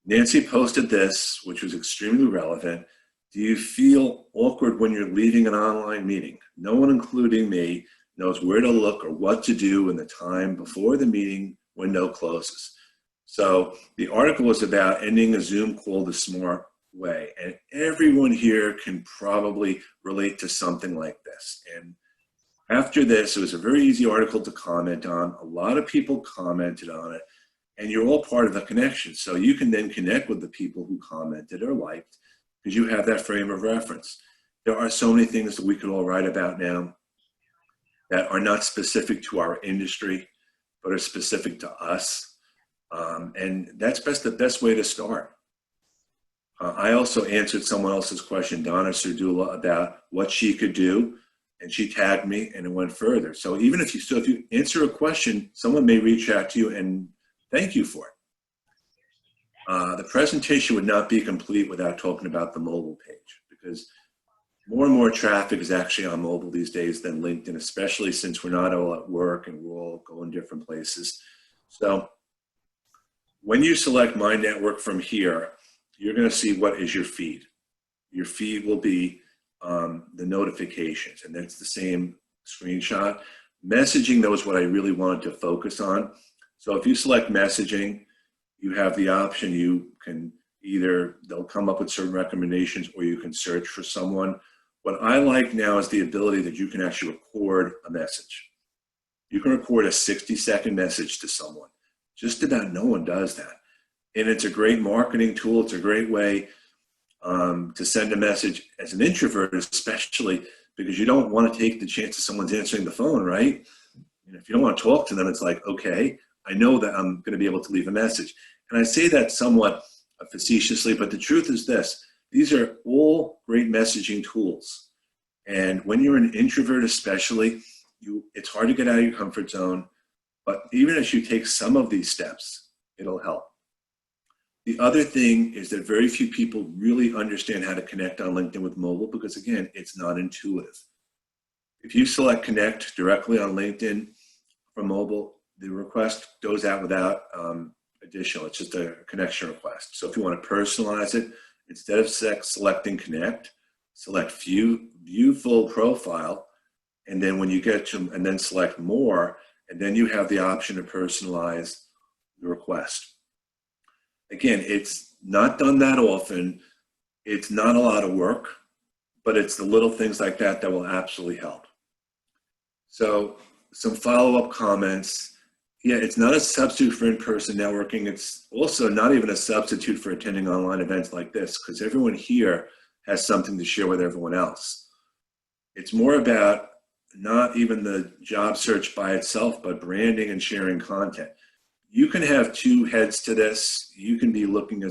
Nancy posted this, which was extremely relevant. Do you feel awkward when you're leaving an online meeting? No one, including me, knows where to look or what to do in the time before the meeting window closes. So the article was about ending a Zoom call the smart way. And everyone here can probably relate to something like this. And after this, it was a very easy article to comment on. A lot of people commented on it, and you're all part of the connection. So you can then connect with the people who commented or liked, because you have that frame of reference. There are so many things that we could all write about now that are not specific to our industry, but are specific to us. And that's the best way to start. I also answered someone else's question, Donna Serdula, about what she could do, and she tagged me, and it went further. So even if you answer a question, someone may reach out to you and thank you for it. The presentation would not be complete without talking about the mobile page, because more and more traffic is actually on mobile these days than LinkedIn, especially since we're not all at work and we're all going different places. So when you select My Network from here, you're going to see what is your feed. Your feed will be the notifications, and that's the same screenshot. Messaging, though, is what I really wanted to focus on. So if you select messaging, you have the option. You can they'll come up with certain recommendations, or you can search for someone. What I like now is the ability that you can actually record a message. You can record a 60-second message to someone. Just about no one does that. And it's a great marketing tool. It's a great way to send a message as an introvert, especially because you don't want to take the chance that someone's answering the phone, right? And if you don't want to talk to them, it's like, okay, I know that I'm going to be able to leave a message. And I say that somewhat facetiously, but the truth is this: these are all great messaging tools. And when you're an introvert especially, it's hard to get out of your comfort zone. But even as you take some of these steps, it'll help. The other thing is that very few people really understand how to connect on LinkedIn with mobile because, again, it's not intuitive. If you select connect directly on LinkedIn from mobile, the request goes out without additional. It's just a connection request. So if you want to personalize it, instead of selecting connect, select view full profile, and then when you get to, and then select more, and then you have the option to personalize the request. Again, it's not done that often. It's not a lot of work, but it's the little things like that that will absolutely help. So some follow-up comments. Yeah, it's not a substitute for in-person networking. It's also not even a substitute for attending online events like this, because everyone here has something to share with everyone else. It's more about not even the job search by itself, but branding and sharing content. You can have two heads to this. You can be looking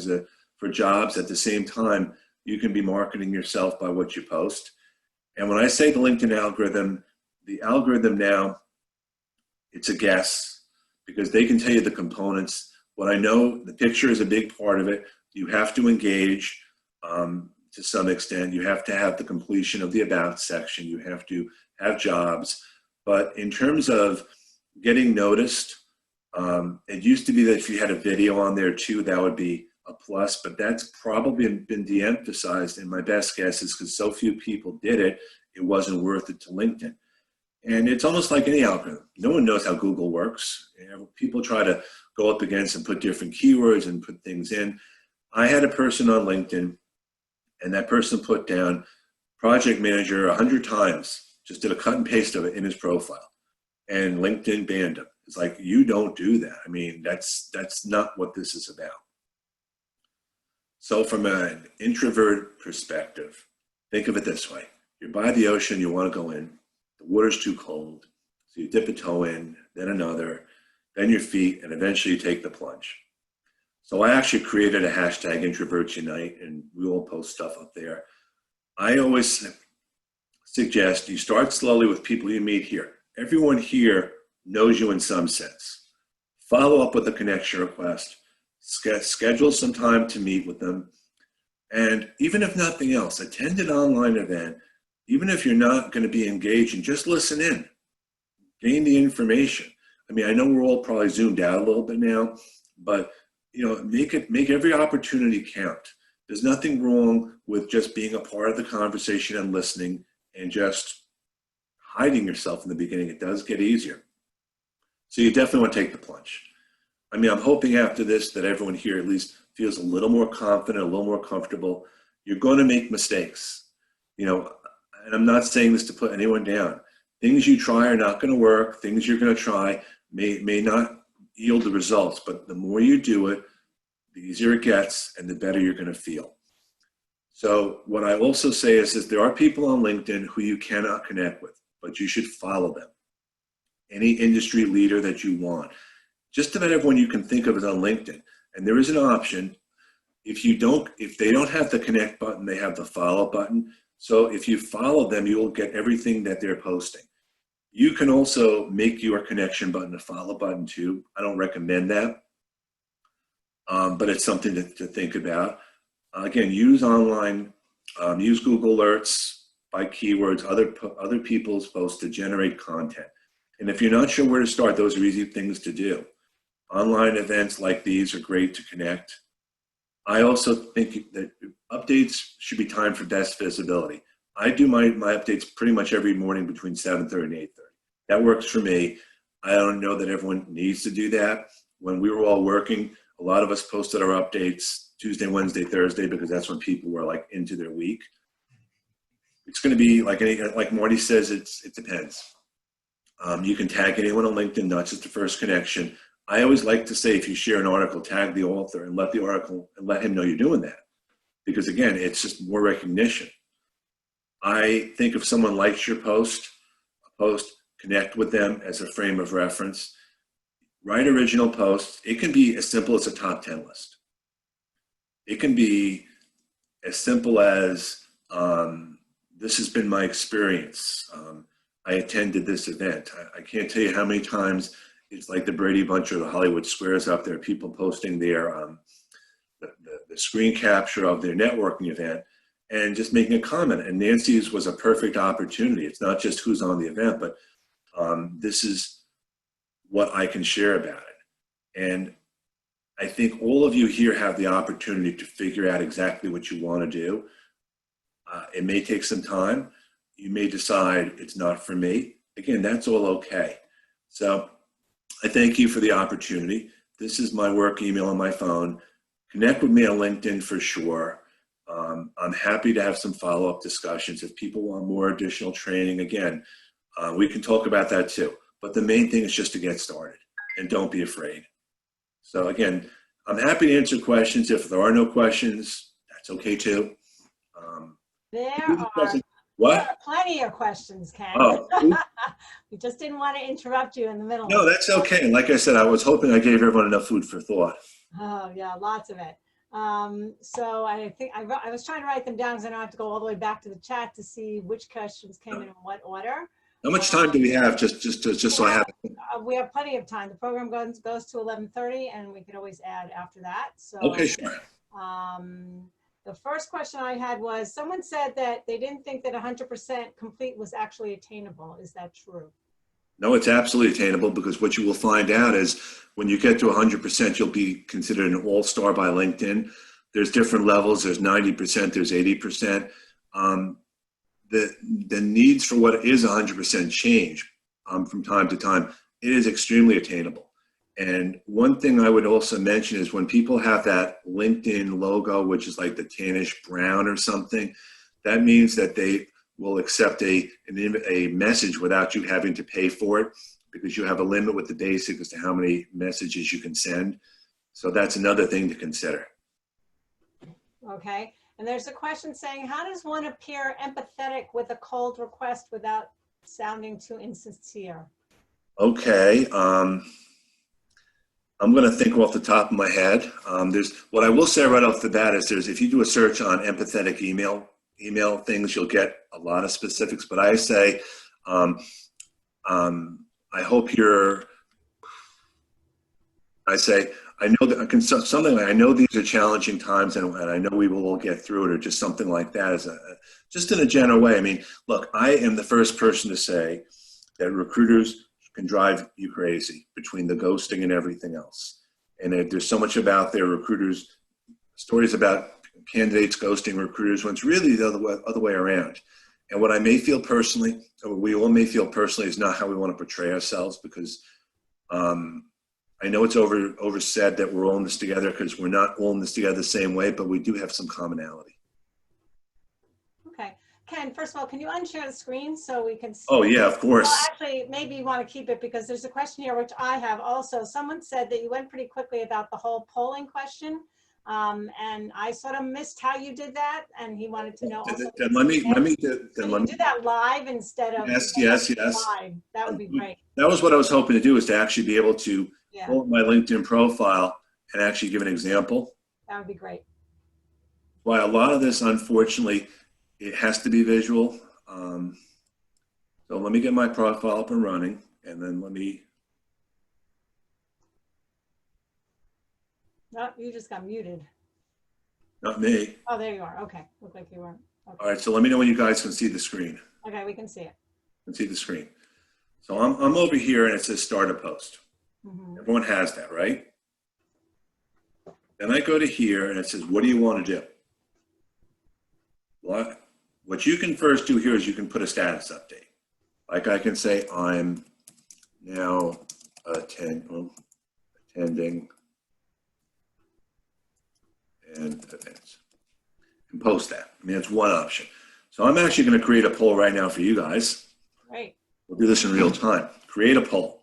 for jobs at the same time. You can be marketing yourself by what you post. And when I say the LinkedIn algorithm, the algorithm now, it's a guess because they can tell you the components. What I know, the picture is a big part of it. You have to engage to some extent. You have to have the completion of the about section. You have to have jobs. But in terms of getting noticed, it used to be that if you had a video on there too, that would be a plus, but that's probably been de-emphasized, and my best guess is because so few people did it, it wasn't worth it to LinkedIn. And it's almost like any algorithm. No one knows how Google works. You know, people try to go up against and put different keywords and put things in. I had a person on LinkedIn, and that person put down project manager 100 times, just did a cut and paste of it in his profile, and LinkedIn banned him. It's like, you don't do that. I mean, that's not what this is about. So from an introvert perspective, think of it this way. You're by the ocean, you want to go in. The water's too cold. So you dip a toe in, then another, then your feet, and eventually you take the plunge. So I actually created a hashtag Introverts Unite, and we all post stuff up there. I always suggest you start slowly with people you meet here. Everyone here knows you in some sense. Follow up with a connection request. Schedule some time to meet with them. And even if nothing else, attend an online event. Even if you're not going to be engaging, just listen in. Gain the information. I mean, I know we're all probably zoomed out a little bit now, but you know, make every opportunity count. There's nothing wrong with just being a part of the conversation and listening and just hiding yourself in the beginning. It does get easier. So you definitely want to take the plunge. I mean, I'm hoping after this that everyone here at least feels a little more confident, a little more comfortable. You're going to make mistakes, you know, and I'm not saying this to put anyone down. Things you try are not going to work. Things you're going to try may not yield the results, but the more you do it, the easier it gets and the better you're going to feel. So what I also say is there are people on LinkedIn who you cannot connect with, but you should follow them. Any industry leader that you want. Just about everyone you can think of is on LinkedIn. And there is an option. If they don't have the connect button, they have the follow button. So if you follow them, you will get everything that they're posting. You can also make your connection button a follow button too. I don't recommend that, but it's something to think about. Again, use online, use Google Alerts by keywords, other people's posts to generate content. And if you're not sure where to start, those are easy things to do. Online events like these are great to connect. I also think that updates should be timed for best visibility. I do my updates pretty much every morning between 7:30 and 8:30. That works for me. I don't know that everyone needs to do that. When we were all working, a lot of us posted our updates Tuesday, Wednesday, Thursday, because that's when people were like into their week. It's going to be like Marty says, it depends. You can tag anyone on LinkedIn, not just the first connection. I always like to say, if you share an article, tag the author and let him know you're doing that. Because again, it's just more recognition. I think if someone likes your post, connect with them as a frame of reference. Write original posts. It can be as simple as a top 10 list. It can be as simple as, this has been my experience. I attended this event. I can't tell you how many times it's like the Brady Bunch or the Hollywood Squares out there, people posting their the screen capture of their networking event and just making a comment. And Nancy's was a perfect opportunity. It's not just who's on the event, but this is what I can share about it. And I think all of you here have the opportunity to figure out exactly what you want to do. It may take some time. You may decide it's not for me. Again, that's all okay. So I thank you for the opportunity. This is my work email on my phone. Connect with me on LinkedIn for sure. I'm happy to have some follow-up discussions. If people want more additional training, again, we can talk about that too. But the main thing is just to get started and don't be afraid. So again, I'm happy to answer questions. If there are no questions, that's okay too. There are plenty of questions, Ken. Oh, We just didn't want to interrupt you in the middle. no, that's okay. Like I said, I was hoping I gave everyone enough food for thought. Oh yeah, lots of it. So I think I was trying to write them down because I don't have to go all the way back to the chat to see which questions came in what order. How much time do we have? Just so I have it. We have plenty of time. The program goes to 11:30, and we can always add after that. So Okay, sure. the first question I had was, someone said that they didn't think that 100% complete was actually attainable. Is that true? No, it's absolutely attainable, because what you will find out is when you get to 100%, you'll be considered an all-star by LinkedIn. There's different levels. There's 90%, there's 80%. The needs for what is 100% change from time to time. It is extremely attainable. And one thing I would also mention is when people have that LinkedIn logo, which is like the tannish brown or something, that means that they will accept a message without you having to pay for it, because you have a limit with the basic as to how many messages you can send. So that's another thing to consider. Okay. And there's a question saying, how does one appear empathetic with a cold request without sounding too insincere? Okay. I'm going to think off the top of my head. What I will say right off the bat is if you do a search on empathetic email things, you'll get a lot of specifics. But I say, I hope I know that something like, I know these are challenging times, and I know we will all get through it, or just something like that, just in a general way. I mean, look, I am the first person to say that recruiters can drive you crazy between the ghosting and everything else. And there's so much about their recruiters, stories about candidates ghosting recruiters, when it's really the other way around. And what I may feel personally, or we all may feel personally, is not how we want to portray ourselves, because I know it's oversaid that we're all in this together, because we're not all in this together the same way, but we do have some commonality. Okay. Ken, first of all, can you unshare the screen so we can see? Oh, yeah, of course. Well, actually, maybe you want to keep it, because there's a question here, which I have also. Someone said that you went pretty quickly about the whole polling question. And I sort of missed how you did that, and he wanted to know also. Then let me do that live instead of yes. live. That would be great. That was what I was hoping to do, is to actually be able to pull up my LinkedIn profile and actually give an example. That would be great. Why a lot of this, unfortunately, it has to be visual. So let me get my profile up and running, and then let me. No, you just got muted. Not me. Oh, there you are. Okay. Looked like you weren't. Okay. All right, so let me know when you guys can see the screen. Okay, we can see it. Can see the screen. So I'm over here, and it says start a post. Mm-hmm. Everyone has that, right? Then I go to here, and it says, what do you want to do? What you can first do here is you can put a status update. Like I can say, I'm now attending and events, and post that. I mean, it's one option. So I'm actually going to create a poll right now for you guys. Great. We'll do this in real time. Create a poll.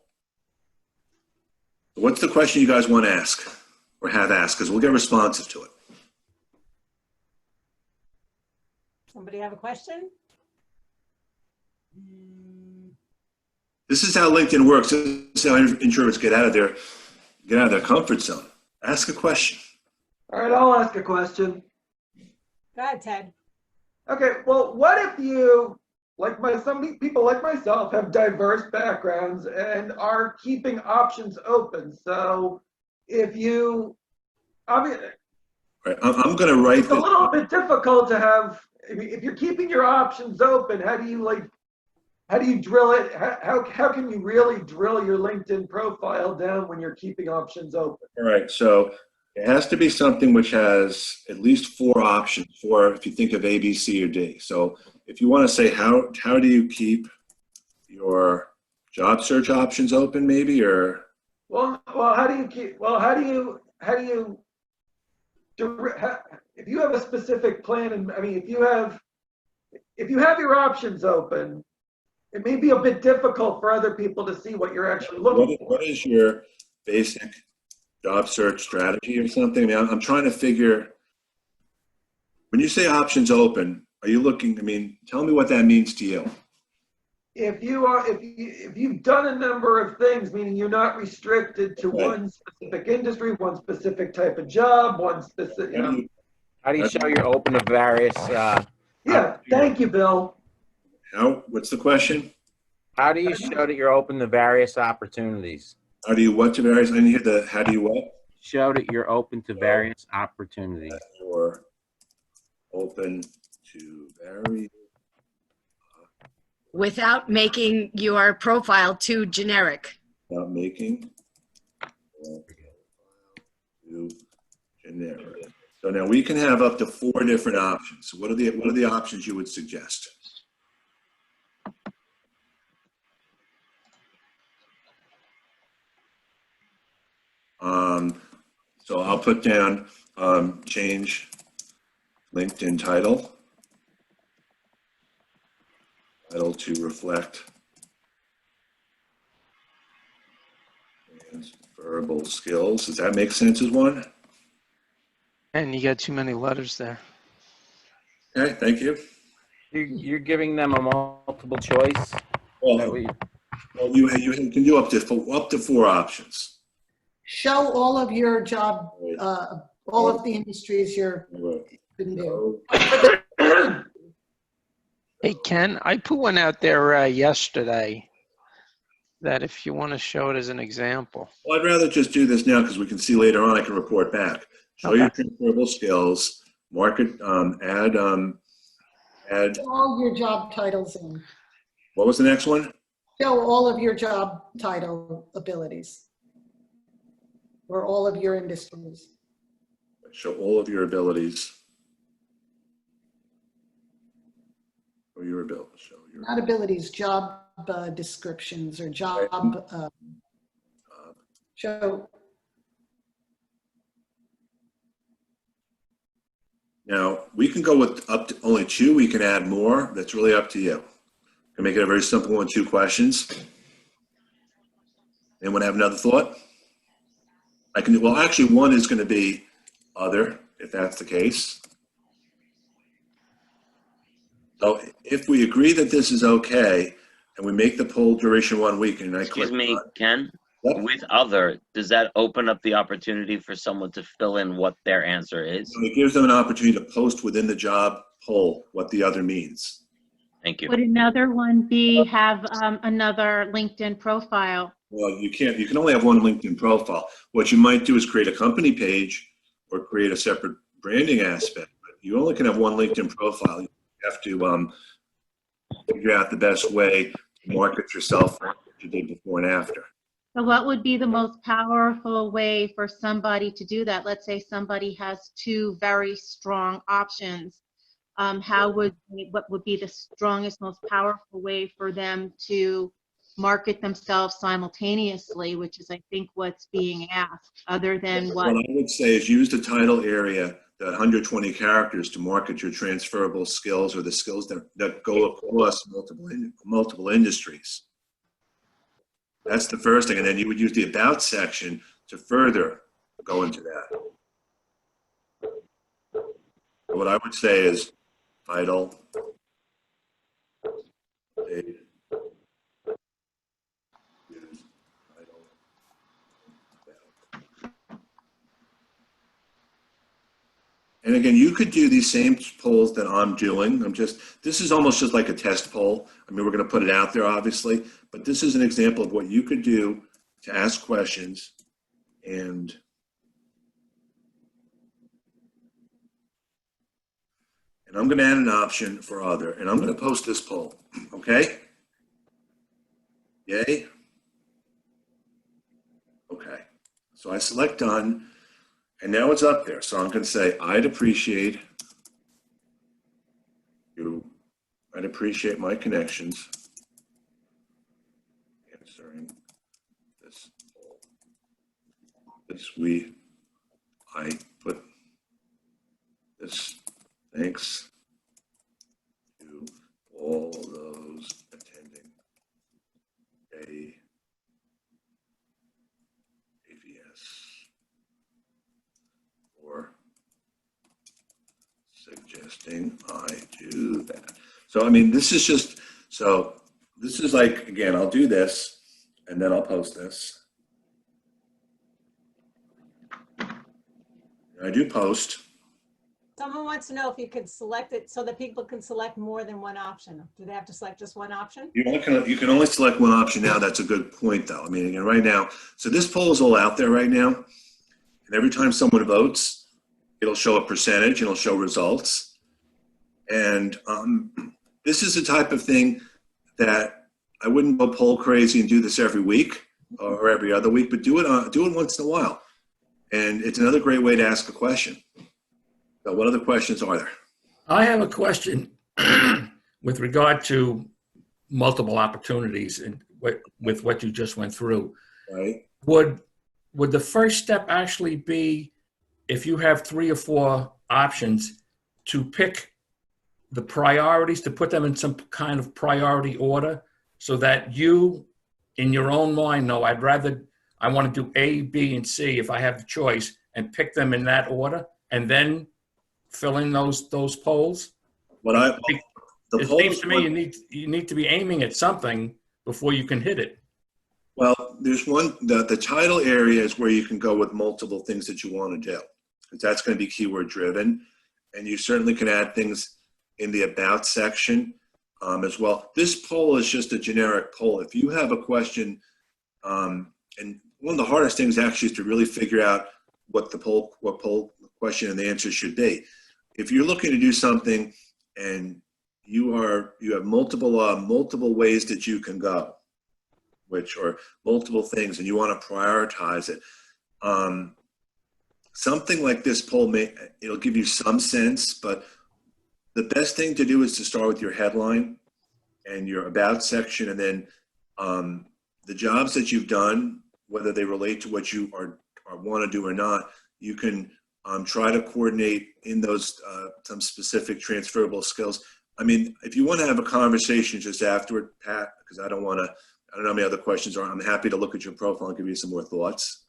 What's the question you guys want to ask or have asked? Because we'll get responses to it. Somebody have a question? This is how LinkedIn works. This is how introverts get out of their comfort zone. Ask a question. All right, I'll ask a question. Go ahead, Ted. Okay, well, what if you, some people like myself, have diverse backgrounds and are keeping options open? So if you, All right, I'm going to write It's a this. little bit difficult to have, if you're keeping your options open, how do you drill it? How can you really drill your LinkedIn profile down when you're keeping options open? All right, so it has to be something which has at least 4 options, if you think of A, B, C, or D. So if you want to say how do you keep your job search options open, maybe, or if you have a specific plan, and I mean, if you have your options open, it may be a bit difficult for other people to see what you're actually looking for. what is your basic job search strategy or something? I mean, I'm trying to figure, when you say options open, are you looking, I mean, tell me what that means to you. If you've done a number of things, meaning you're not restricted to one specific industry, one specific type of job, one specific, How do you show you're open to various? Yeah, thank you, Bill. What's the question? How do you show that you're open to various opportunities? How do you what to various? I didn't hear the how do you what? Show that you're open to various opportunities. You're open to various. Without making your profile too generic. Not making too generic. So now we can have up to 4 different options. So what are the options you would suggest? So I'll put down change LinkedIn title to reflect transferable skills. Does that make sense as one? And you got too many letters there. Okay, thank you. You're giving them a multiple choice. Well, you can do up to 4 options. Show all of your job, all of the industries you're can do. Hey, Ken, I put one out there yesterday that if you want to show it as an example. Well, I'd rather just do this now because we can see later on. I can report back. Show your transferable skills. Market. Add. All your job titles in. What was the next one? Show all of your job title abilities. Or all of your industries. Show all of your abilities. Or your abilities. Not abilities, job descriptions or job. Show. Now, we can go with up to only 2. We can add more. That's really up to you. Can make it a very simple one, 2 questions. Anyone have another thought? I can, well, actually, 1 is going to be other, if that's the case. So if we agree that this is okay, and we make the poll duration 1 week, and I click Excuse me, Ken, Yep. with other, does that open up the opportunity for someone to fill in what their answer is? it gives them an opportunity to post within the job poll what the other means. Thank you. Would another one be have another LinkedIn profile? Well, you can't. You can only have 1 LinkedIn profile. What you might do is create a company page or create a separate branding aspect. But you only can have 1 LinkedIn profile. You have to figure out the best way to market yourself, what you did before and after. So what would be the most powerful way for somebody to do that? Let's say somebody has 2 very strong options. What would be the strongest, most powerful way for them to market themselves simultaneously, which is, I think, what's being asked, other than what? What I would say is use the title area, that 120 characters, to market your transferable skills or the skills that go across multiple industries. That's the first thing. And then you would use the about section to further go into that. What I would say is title, date, use title, about. And again, you could do these same polls that I'm doing. This is almost just like a test poll. I mean, we're going to put it out there, obviously, but this is an example of what you could do to ask questions and and I'm going to add an option for other, and I'm going to post this poll, okay? Yay? Okay, so I select done, and now it's up there. So I'm going to say, I'd appreciate you. I'd appreciate my connections answering this poll. I put this, thanks to all those attending AVS for suggesting I do that. So, I mean, this is just, so this is like, again, I'll do this and then I'll post this. I do post. Someone wants to know if you could select it so that people can select more than one option. Do they have to select just one option? You can only select one option now. That's a good point, though. I mean, again, right now, so this poll is all out there right now. And every time someone votes, it'll show a percentage, it'll show results. And this is the type of thing that I wouldn't go poll crazy and do this every week or every other week, but do it once in a while. And it's another great way to ask a question. So what other questions are there? I have a question with regard to multiple opportunities and with what you just went through. Right. Would the first step actually be, if you have 3 or 4 options, to pick the priorities, to put them in some kind of priority order so that you, in your own mind, know, I want to do A, B, and C if I have the choice, and pick them in that order, and then fill in those polls? It seems to me you need to be aiming at something before you can hit it. Well, there's one, the title area is where you can go with multiple things that you want to do, because that's going to be keyword driven. And you certainly can add things in the about section as well. This poll is just a generic poll. If you have a question, and one of the hardest things actually is to really figure out what poll question and the answer should be. If you're looking to do something and you have multiple ways that you can go, or multiple things, and you want to prioritize it, something like this poll it'll give you some sense, but the best thing to do is to start with your headline and your about section, and then the jobs that you've done, whether they relate to what you want to do or not, you can try to coordinate in those some specific transferable skills. I mean, if you want to have a conversation just afterward, Pat, because I don't know how many other questions are. I'm happy to look at your profile and give you some more thoughts.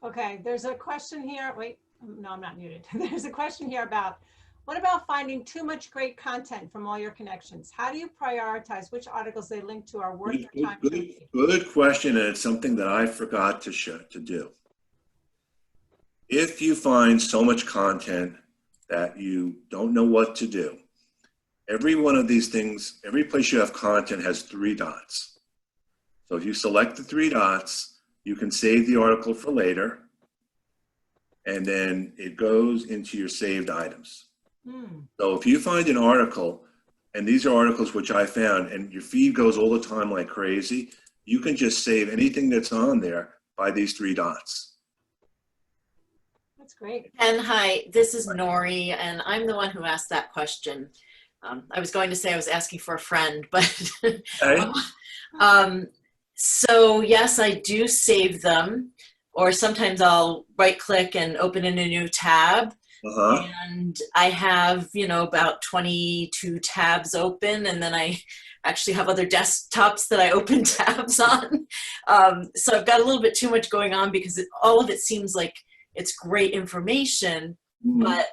Okay, there's a question here. Wait, no, I'm not muted. There's a question here about, what about finding too much great content from all your connections? How do you prioritize which articles they link to are worth your time to read? Good question, and it's something that I forgot to do. If you find so much content that you don't know what to do, every one of these things, every place you have content has 3 dots. So if you select the 3 dots, you can save the article for later, and then it goes into your saved items. So if you find an article, and these are articles which I found, and your feed goes all the time like crazy, you can just save anything that's on there by these 3 dots. That's great. And hi, this is Nori, and I'm the one who asked that question. I was going to say I was asking for a friend, but so yes, I do save them, or sometimes I'll right click and open in a new tab. And I have, about 22 tabs open, and then I actually have other desktops that I open tabs on. So I've got a little bit too much going on because all of it seems like it's great information, but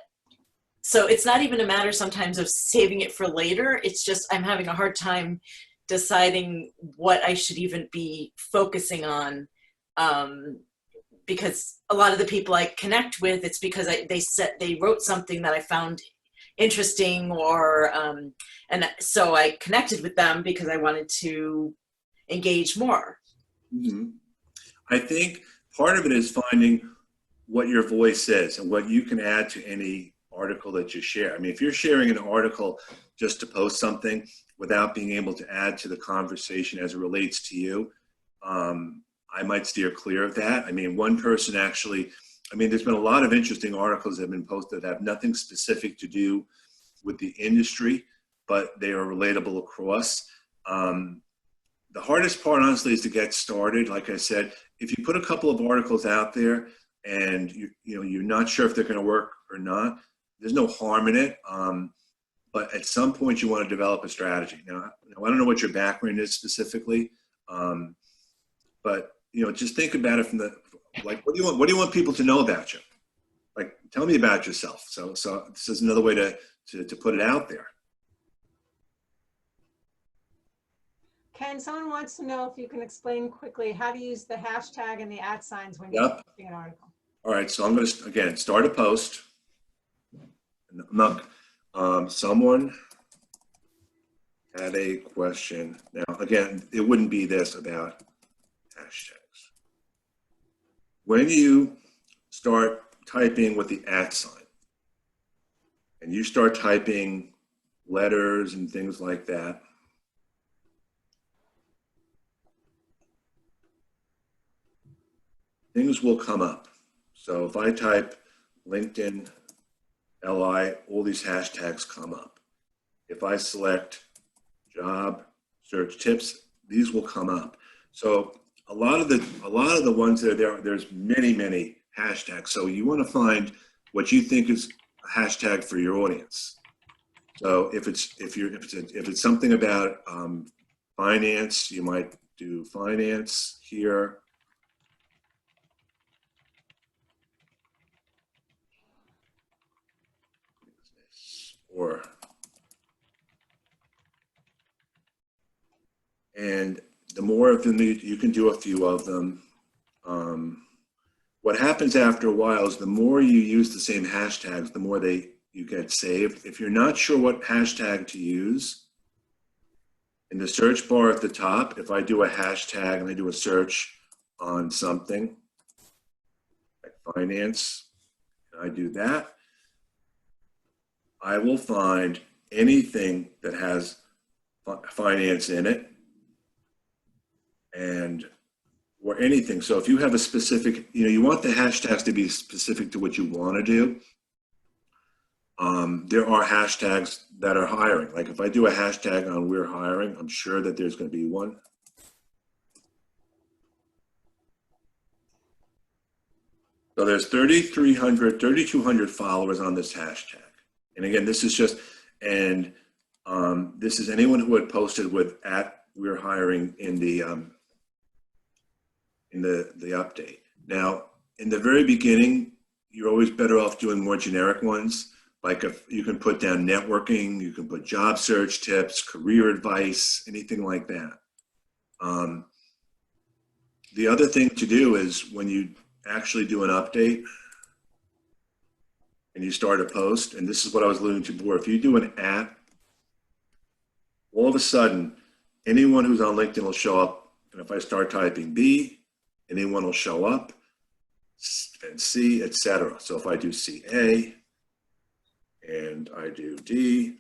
so it's not even a matter sometimes of saving it for later. It's just I'm having a hard time deciding what I should even be focusing on. Because a lot of the people I connect with, it's because they wrote something that I found interesting, or and so I connected with them because I wanted to engage more. I think part of it is finding what your voice is and what you can add to any article that you share. I mean, if you're sharing an article just to post something without being able to add to the conversation as it relates to you, I might steer clear of that. I mean, one person actually, I mean, there's been a lot of interesting articles that have been posted that have nothing specific to do with the industry, but they are relatable across. The hardest part, honestly, is to get started. Like I said, if you put a couple of articles out there and you're not sure if they're going to work or not, there's no harm in it. But at some point, you want to develop a strategy. Now, I don't know what your background is specifically, but just think about it from the like, what do you want people to know about you? Like, tell me about yourself. So this is another way to put it out there. Ken, someone wants to know if you can explain quickly how to use the hashtag and the @ signs when you're posting an article. All right, so I'm going to, again, start a post. Someone had a question. Now, again, it wouldn't be this about hashtags. When you start typing with the @ sign, and you start typing letters and things like that, things will come up. So if I type LinkedIn, LI, all these hashtags come up. If I select job, search tips, these will come up. So a lot of the ones that are there, there's many hashtags. So you want to find what you think is a hashtag for your audience. So if it's something about finance, you might do finance here. And the more of them you can do a few of them. What happens after a while is the more you use the same hashtags, the more you get saved. If you're not sure what hashtag to use, in the search bar at the top, if I do a hashtag and I do a search on something like finance, and I do that, I will find anything that has finance in it or anything. So if you have a specific, you want the hashtags to be specific to what you want to do. There are hashtags that are hiring. Like if I do a hashtag on we're hiring, I'm sure that there's going to be one. So there's 3,200 followers on this hashtag. And again, this is just, and this is anyone who had posted with @we're hiring in the update. Now, in the very beginning, you're always better off doing more generic ones. Like if you can put down networking, you can put job search tips, career advice, anything like that. The other thing to do is when you actually do an update and you start a post, and this is what I was alluding to before, if you do an @ all of a sudden, anyone who's on LinkedIn will show up. And if I start typing B, anyone will show up, and C, etc. So if I do CA and I do D,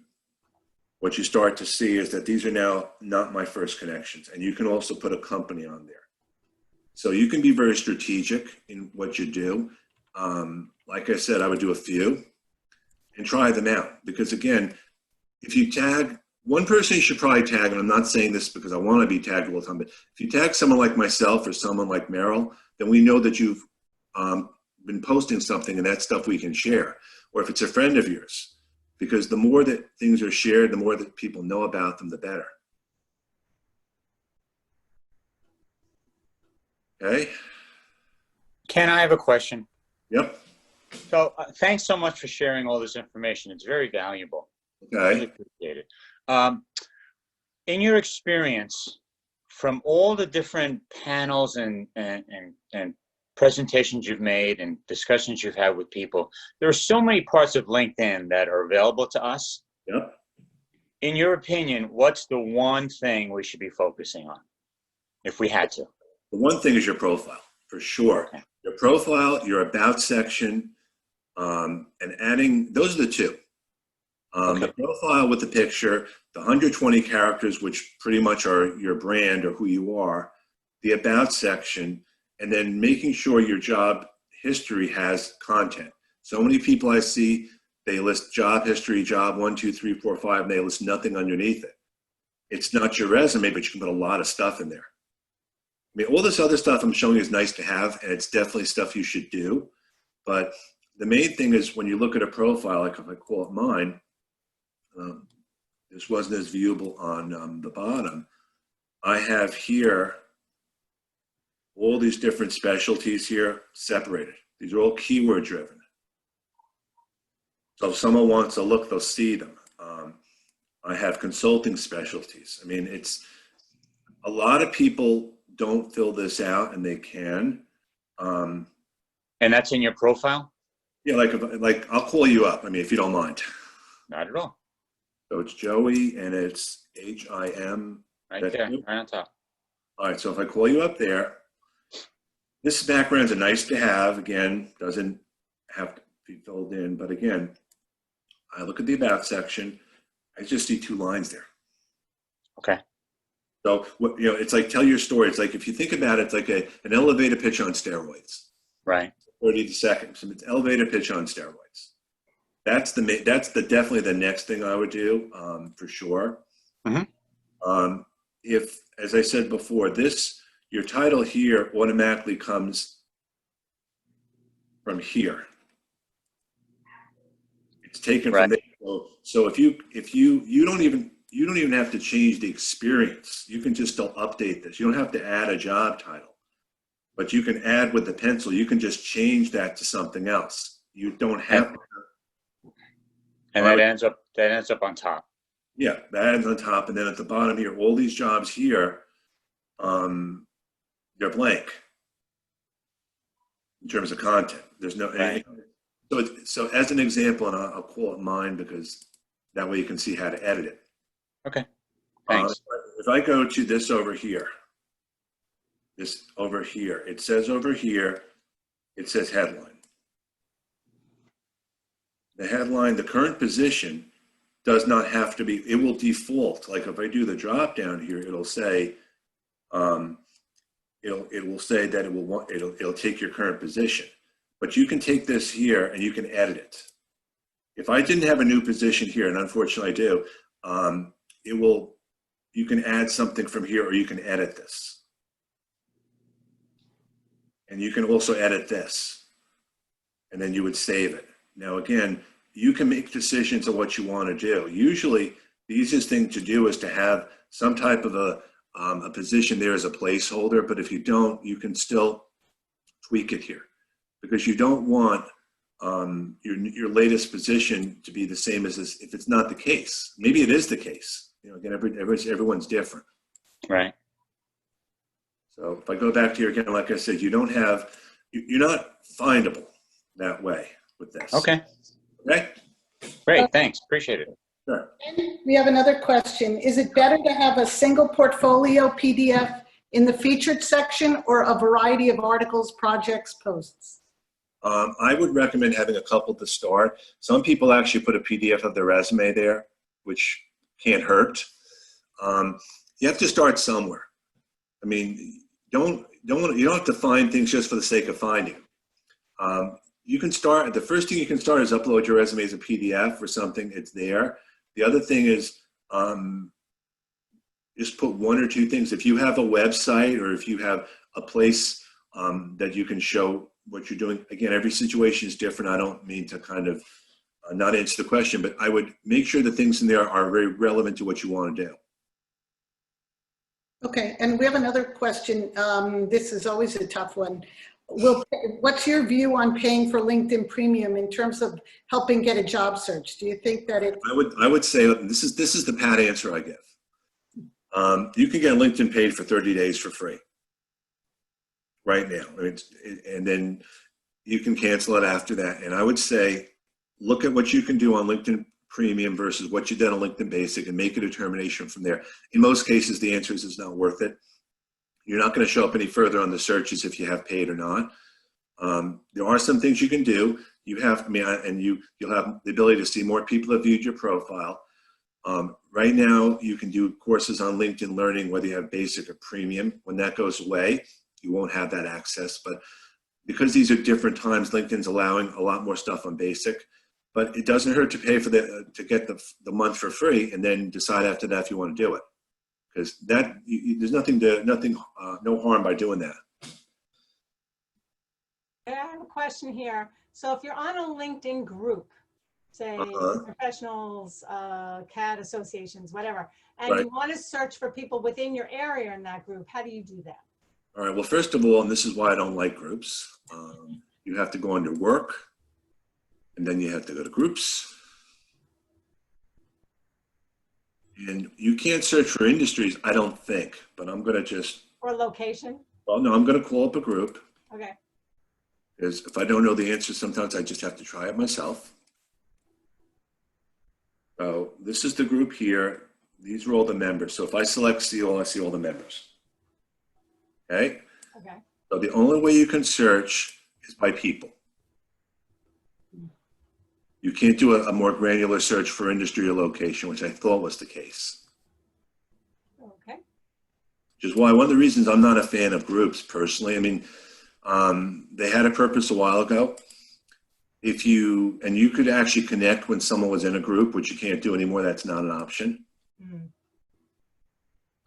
what you start to see is that these are now not my first connections. And you can also put a company on there. So you can be very strategic in what you do. Like I said, I would do a few and try them out. Because again, if you tag one person, you should probably tag, and I'm not saying this because I want to be tagged all the time, but if you tag someone like myself or someone like Meryl, then we know that you've been posting something and that stuff we can share. Or if it's a friend of yours, because the more that things are shared, the more that people know about them, the better. Okay. Ken, I have a question. Yep. So thanks so much for sharing all this information. It's very valuable. Okay. Really appreciate it. In your experience, from all the different panels and presentations you've made and discussions you've had with people, there are so many parts of LinkedIn that are available to us. Yep. In your opinion, what's the one thing we should be focusing on if we had to? The one thing is your profile. for sure. Okay. Your profile, your about section, and adding, those are the two. Okay. The profile with the picture, the 120 characters, which pretty much are your brand or who you are, the about section, and then making sure your job history has content. So many people I see, they list job history, job 1, 2, 3, 4, 5, and they list nothing underneath it. It's not your resume, but you can put a lot of stuff in there. I mean, all this other stuff I'm showing you is nice to have, and it's definitely stuff you should do. But the main thing is when you look at a profile, like if I call it mine, this wasn't as viewable on the bottom. I have here all these different specialties here separated. These are all keyword driven. So if someone wants to look, they'll see them. I have consulting specialties. I mean, it's a lot of people don't fill this out, and they can. And that's in your profile? Yeah, like I'll call you up. I mean, if you don't mind. Not at all. So it's Joey, and it's HIM. Right there, right on top. All right, so if I call you up there, this background's a nice to have. Again, doesn't have to be filled in, but again, I look at the about section, I just see 2 lines there. Okay. So, you know, it's like tell your story. It's like, if you think about it, it's like an elevator pitch on steroids. Right. 30 seconds. So it's elevator pitch on steroids. That's definitely the next thing I would do, for sure. Mm-hmm. If, as I said before, your title here automatically comes from here. It's taken from there. So if you don't even have to change the experience. You can just still update this. You don't have to add a job title, but you can add with the pencil. You can just change that to something else. You don't have to. And that ends up on top. Yeah, that ends on top, and then at the bottom here, all these jobs here, they're blank in terms of content. There's no. Right. So as an example, and I'll call it mine because that way you can see how to edit it. Okay. Thanks. If I go to this over here, it says over here, it says headline. The headline, the current position does not have to be, it will default. Like if I do the drop down here, it'll say, it will say that it'll take your current position. But you can take this here and you can edit it. If I didn't have a new position here, and unfortunately I do, you can add something from here, or you can edit this. And you can also edit this. And then you would save it. Now again, you can make decisions of what you want to do. Usually the easiest thing to do is to have some type of a position there as a placeholder, but if you don't, you can still tweak it here, because you don't want your latest position to be the same as this if it's not the case. Maybe it is the case. You know, again, everyone's different. Right. So if I go back to here again, like I said, you're not findable that way with this. Okay. Okay? Great, thanks, appreciate it. Sure. And we have another question. Is it better to have a single portfolio PDF in the featured section, or a variety of articles, projects, posts? I would recommend having a couple to start. Some people actually put a PDF of their resume there, which can't hurt. You have to start somewhere. I mean, you don't have to find things just for the sake of finding them. You can start, the first thing you can start is upload your resume as a PDF or something, it's there. The other thing is just put 1 or 2 things. If you have a website, or if you have a place that you can show what you're doing. Again, every situation is different. I don't mean to kind of not answer the question, but I would make sure the things in there are very relevant to what you want to do. Okay, and we have another question. This is always a tough one. What's your view on paying for LinkedIn Premium in terms of helping get a job search? Do you think that it? I would say this is the pat answer I give. You can get LinkedIn paid for 30 days for free right now, and then you can cancel it after that. And I would say, look at what you can do on LinkedIn Premium versus what you've done on LinkedIn Basic, and make a determination from there. In most cases, the answer is it's not worth it. You're not going to show up any further on the searches if you have paid or not. There are some things you can do. You have, and you'll have the ability to see more people have viewed your profile. Right now, you can do courses on LinkedIn Learning, whether you have basic or premium. When that goes away, you won't have that access. But because these are different times, LinkedIn's allowing a lot more stuff on basic. But it doesn't hurt to pay for to get the month for free, and then decide after that if you want to do it. Because there's no harm by doing that. I have a question here. So if you're on a LinkedIn group, say professionals, CAD associations, whatever, and you want to search for people within your area in that group, how do you do that? All right, well, first of all, and this is why I don't like groups, you have to go under work, and then you have to go to groups. And you can't search for industries, I don't think, but I'm going to just... Or location? Well, no, I'm going to call up a group. Okay. Because if I don't know the answer, sometimes I just have to try it myself. So this is the group here. These are all the members. So if I select see all, I see all the members. Okay? Okay. So the only way you can search is by people. You can't do a more granular search for industry or location, which I thought was the case. Okay. Which is why one of the reasons I'm not a fan of groups personally. I mean, they had a purpose a while ago. You could actually connect when someone was in a group, which you can't do anymore. That's not an option.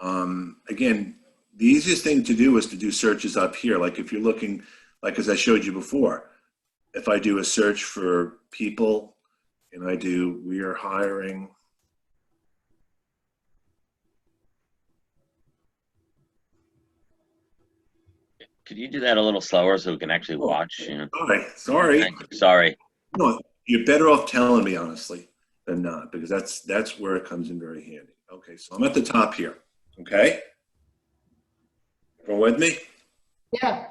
Again, the easiest thing to do is to do searches up here. Like if you're looking, like as I showed you before, if I do a search for people and I do, we are hiring. Could you do that a little slower so we can actually watch? You know? Sorry. Sorry. No, you're better off telling me honestly than not, because that's where it comes in very handy. Okay, so I'm at the top here. Okay, everyone with me? Yeah.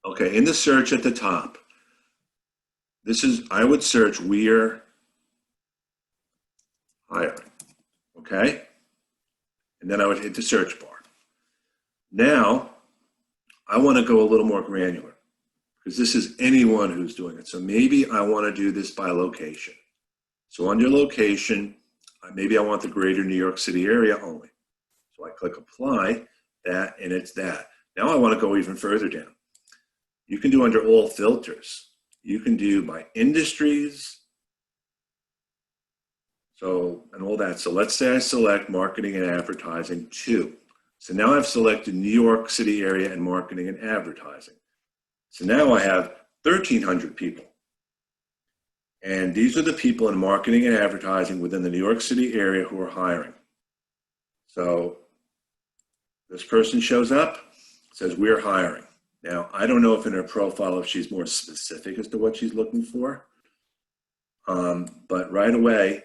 Okay, in the search at the top, I would search we're hiring. Okay, and then I would hit the search bar. Now I want to go a little more granular, because this is anyone who's doing it. So maybe I want to do this by location. So under location, maybe I want the greater New York City area only. So I click apply, that, and it's that. Now I want to go even further down. You can do under all filters. You can do by industries. So, and all that. So let's say I select marketing and advertising 2. So now I've selected New York City area and marketing and advertising. So now I have 1,300 people. And these are the people in marketing and advertising within the New York City area who are hiring. So this person shows up, says we're hiring. Now, I don't know if in her profile, if she's more specific as to what she's looking for. But right away,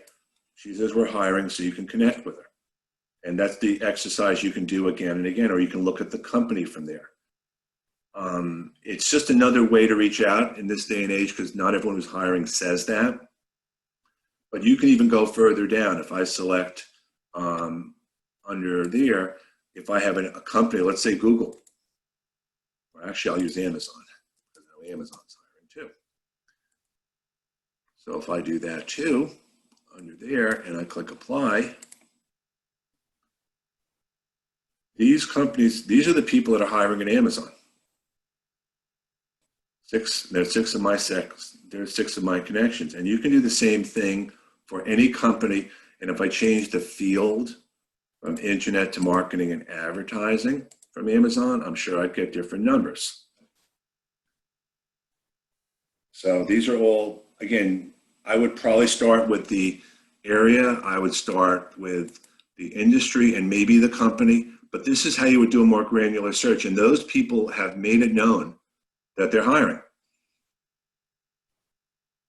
she says we're hiring, so you can connect with her. And that's the exercise you can do again and again, or you can look at the company from there. It's just another way to reach out in this day and age, because not everyone who's hiring says that. But you can even go further down. If I select under there, if I have a company, let's say Google, or actually I'll use Amazon, because now Amazon's hiring too. So if I do that too, under there, and I click apply, these companies, these are the people that are hiring at Amazon. There's 6 of my connections. And you can do the same thing for any company. And if I change the field from internet to marketing and advertising from Amazon, I'm sure I'd get different numbers. So these are all, again, I would probably start with the area. I would start with the industry and maybe the company. But this is how you would do a more granular search. And those people have made it known that they're hiring.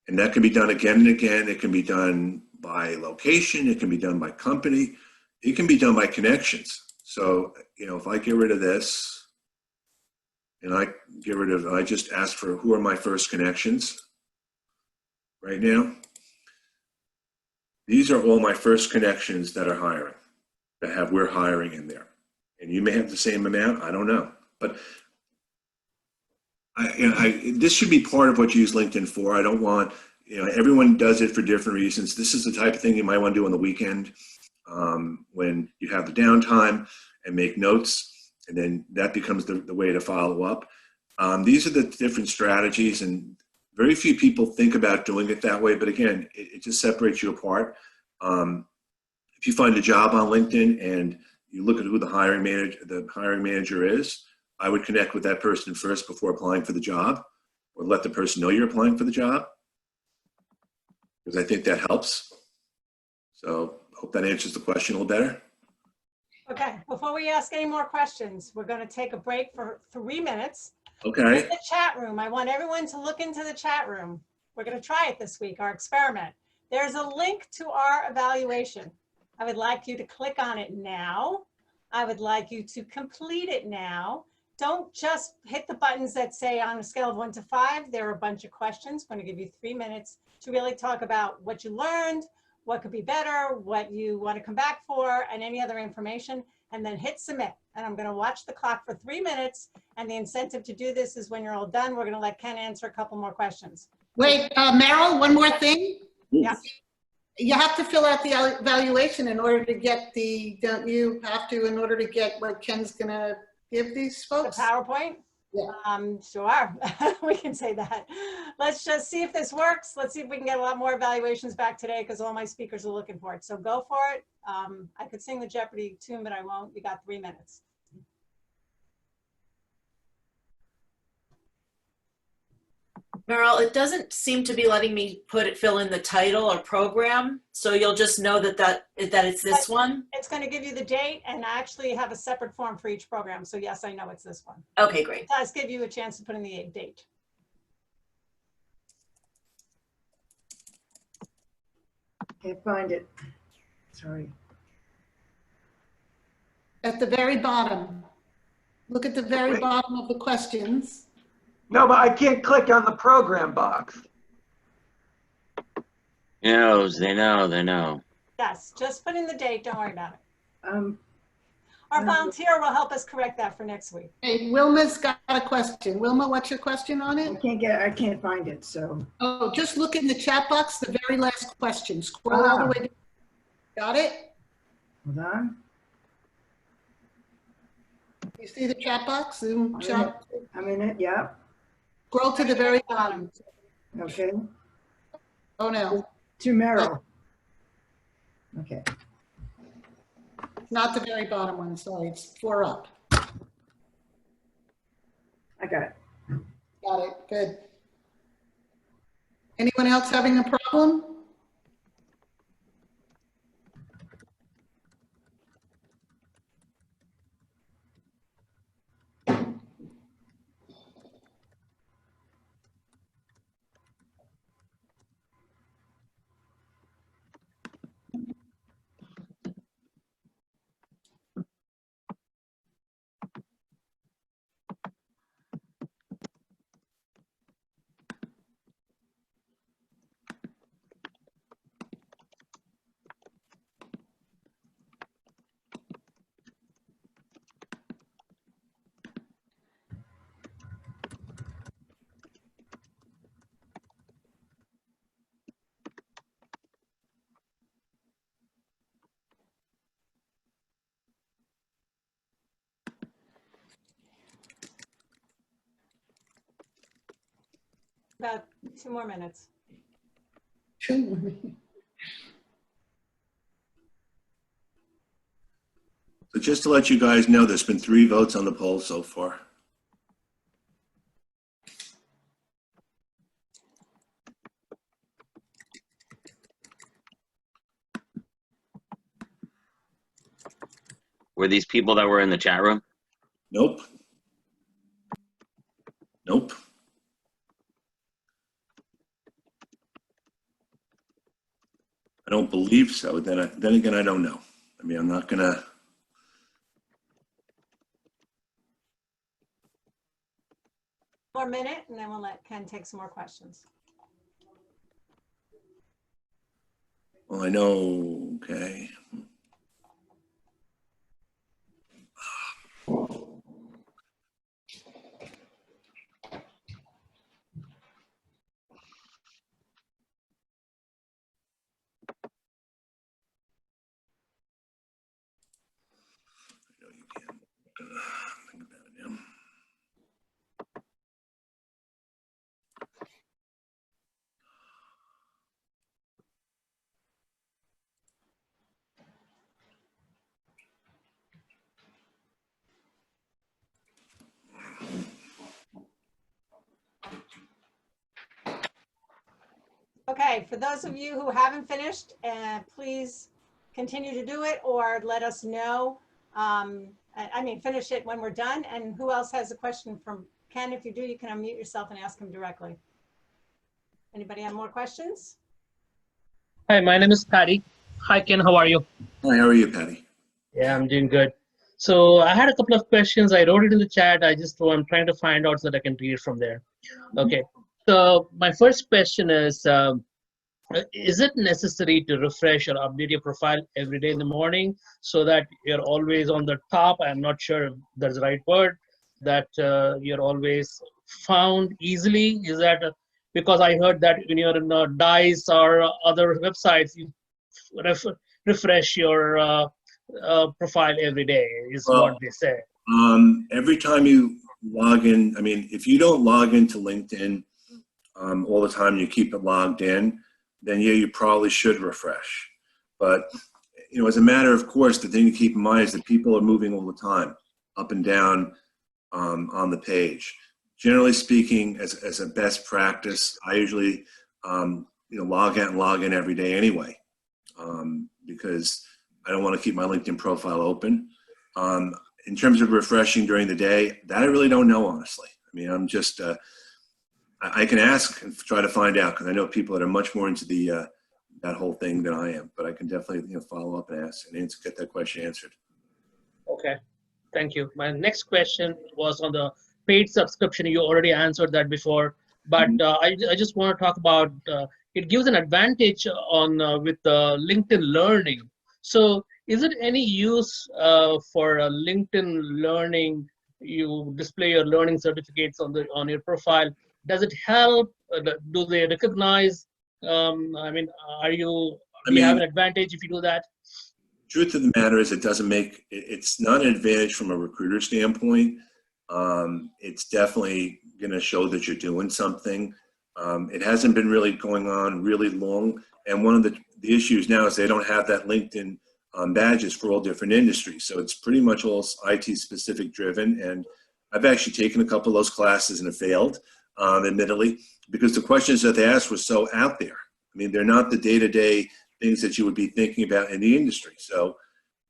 And that can be done again and again. It can be done by location. It can be done by company. It can be done by connections. So, you know, if I get rid of this and I just ask for who are my first connections right now. These are all my first connections that are hiring, that have we're hiring in there. and you may have the same amount. I don't know, but this should be part of what you use LinkedIn for. I don't want, everyone does it for different reasons. This is the type of thing you might want to do on the weekend when you have the downtime, and make notes, and then that becomes the way to follow up. These are the different strategies, and very few people think about doing it that way, but again, it just separates you apart. If you find a job on LinkedIn and you look at who the hiring manager is, I would connect with that person first before applying for the job, or let the person know you're applying for the job, because I think that helps. So hope that answers the question a little better. Okay, before we ask any more questions, we're going to take a break for 3 minutes. Okay. In the chat room, I want everyone to look into the chat room. We're going to try it this week, our experiment. There's a link to our evaluation. I would like you to click on it now. I would like you to complete it now. Don't just hit the buttons that say on a scale of 1 to 5. There are a bunch of questions. I'm going to give you 3 minutes to really talk about what you learned, what could be better, what you want to come back for, and any other information, and then hit submit. And I'm going to watch the clock for 3 minutes. And the incentive to do this is when you're all done, we're going to let Ken answer a couple more questions. Wait, Meryl, one more thing. Yeah. You have to fill out the evaluation in order to get don't you have to, in order to get what Ken's going to give these folks? The PowerPoint? Yeah. Sure, we can say that. Let's just see if this works. Let's see if we can get a lot more evaluations back today, because all my speakers are looking for it. So go for it. I could sing the Jeopardy tune, but I won't. You got 3 minutes. Meryl, it doesn't seem to be letting me fill in the title or program, so you'll just know that it's this one? It's going to give you the date, and I actually have a separate form for each program. So yes, I know it's this one. Okay, great. It does give you a chance to put in the date. Can't find it. Sorry. At the very bottom. Look at the very bottom of the questions. No, but I can't click on the program box. They know. Yes, just put in the date. Don't worry about it. Our no. volunteer will help us correct that for next week. Hey, Wilma's got a question. Wilma, what's your question on it? I can't find it, so. Oh, just look in the chat box, the very last question. Scroll all the way down. Got it? Hold on. You see the chat box? Zoom chat? I'm in it, yeah. Scroll to the very bottom. Okay. Oh, no. To Meryl. Okay. Not the very bottom one, sorry. It's 4 up. I got it. Got it. Good. Anyone else having a problem? About 2 more minutes. 2 more minutes. So just to let you guys know, there's been 3 votes on the poll so far. Were these people that were in the chat room? Nope. Nope. I don't believe so. Then again, I don't know. I mean, I'm not gonna. More minute, and then we'll let Ken take some more questions. Well, I know. Okay. Okay, for those of you who haven't finished, please continue to do it or let us know. I mean, finish it when we're done. And who else has a question from Ken? If you do, you can unmute yourself and ask him directly. Anybody have more questions? Hi, my name is Patty. Hi, Ken. How are you? Hi, how are you, Patty? Yeah, I'm doing good. So I had a couple of questions. I wrote it in the chat. I'm trying to find out so that I can read it from there. Okay. So my first question is it necessary to refresh or update your profile every day in the morning so that you're always on the top? I'm not sure if that's the right word, that you're always found easily. Is that because I heard that when you're in DICE or other websites, you refresh your profile every day is what they say. Every time you log in, I mean, if you don't log into LinkedIn all the time, you keep it logged in, then yeah, you probably should refresh. But, you know, as a matter of course, the thing to keep in mind is that people are moving all the time, up and down on the page. Generally speaking, as a best practice, I usually, you know, log out and log in every day anyway, because I don't want to keep my LinkedIn profile open. In terms of refreshing during the day, that I really don't know, honestly. I mean, I'm just, I can ask and try to find out, because I know people that are much more into the that whole thing than I am. But I can definitely, you know, follow up and ask and get that question answered. Okay, thank you. My next question was on the paid subscription. You already answered that before, but I just want to talk about it gives an advantage on with LinkedIn Learning. So is it any use for LinkedIn Learning? You display your learning certificates on your profile. Does it help? Do they recognize? I mean, do you have an advantage if you do that? Truth of the matter is, it doesn't make it's not an advantage from a recruiter standpoint. It's definitely going to show that you're doing something. It hasn't been really going on really long, and one of the issues now is they don't have that LinkedIn badges for all different industries. So it's pretty much all IT specific driven, and I've actually taken a couple of those classes and have failed, admittedly, because the questions that they asked were so out there. I mean, they're not the day-to-day things that you would be thinking about in the industry. So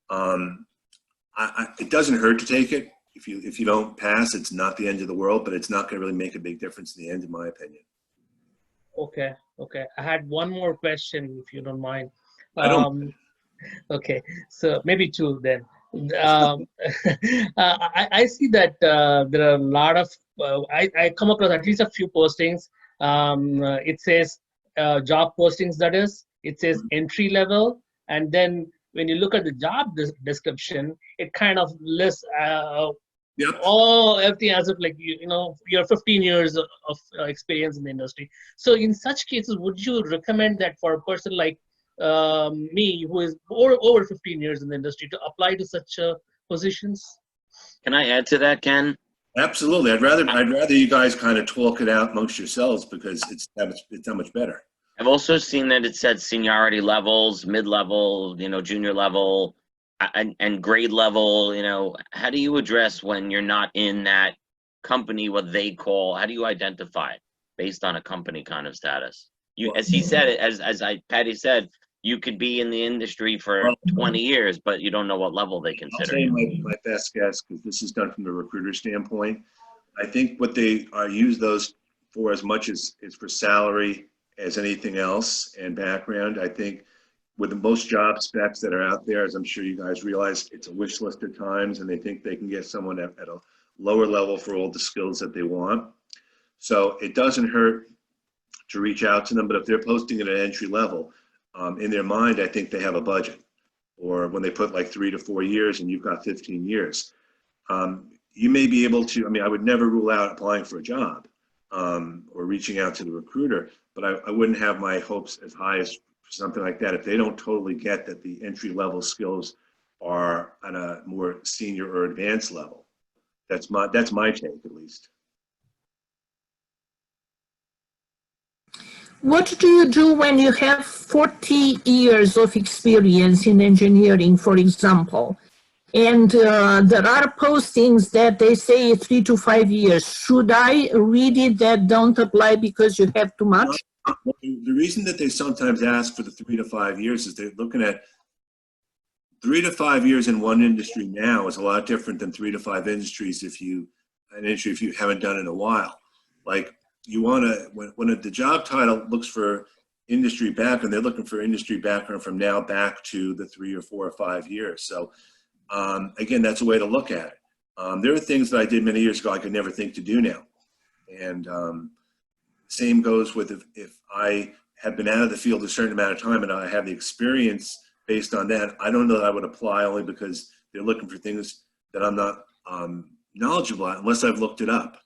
it doesn't hurt to take it. If you don't pass, it's not the end of the world, but it's not going to really make a big difference in the end, in my opinion. Okay. I had one more question, if you don't mind. I don't. Okay, so maybe two then. I see that there are a lot of, I come across at least a few postings. It says job postings, that is, it says entry level. And then when you look at the job description, it kind of lists everything as if like, you know, you're 15 years of experience in the industry. So in such cases, would you recommend that for a person like me, who is over 15 years in the industry, to apply to such positions? Can I add to that, Ken? Absolutely. I'd rather you guys kind of talk it out amongst yourselves, because it's that much better. I've also seen that it said seniority levels, mid-level, you know, junior level, and grade level. You know, how do you address when you're not in that company, what they call, how do you identify it based on a company kind of status? As he said, Patty said, you could be in the industry for 20 years, but you don't know what level they consider. I'll say my best guess, because this is done from the recruiter standpoint. I think what they use those for as much as for salary as anything else, and background. I think with the most job specs that are out there, as I'm sure you guys realize, it's a wish list at times, and they think they can get someone at a lower level for all the skills that they want. So it doesn't hurt to reach out to them, but if they're posting at an entry level, in their mind, I think they have a budget. Or when they put like 3 to 4 years and you've got 15 years, you may be able to, I mean, I would never rule out applying for a job or reaching out to the recruiter, but I wouldn't have my hopes as high as something like that if they don't totally get that the entry level skills are on a more senior or advanced level. That's my take, at least. What do you do when you have 40 years of experience in engineering, for example, and there are postings that they say 3 to 5 years? Should I read it that don't apply because you have too much? Well, the reason that they sometimes ask for the 3 to 5 years is they're looking at 3 to 5 years in one industry now is a lot different than 3 to 5 industries if you haven't done it in a while. Like you want to, when the job title looks for industry background, they're looking for industry background from now back to the 3 or 4 or 5 years. So again, that's a way to look at it. There are things that I did many years ago I could never think to do now. And same goes with if I have been out of the field a certain amount of time and I have the experience based on that, I don't know that I would apply only because they're looking for things that I'm not knowledgeable at unless I've looked it up.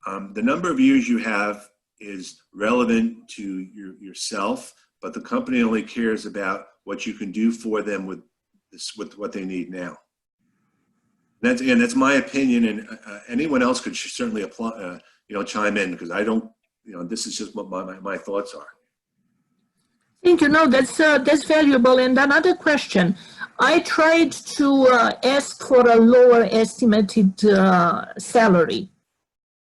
The number of years you have is relevant to yourself, but the company only cares about what you can do for them with what they need now. That's my opinion, and anyone else could certainly apply, chime in, because I don't, this is just what my thoughts are. Thank you. No, that's valuable. And another question, I tried to ask for a lower estimated salary,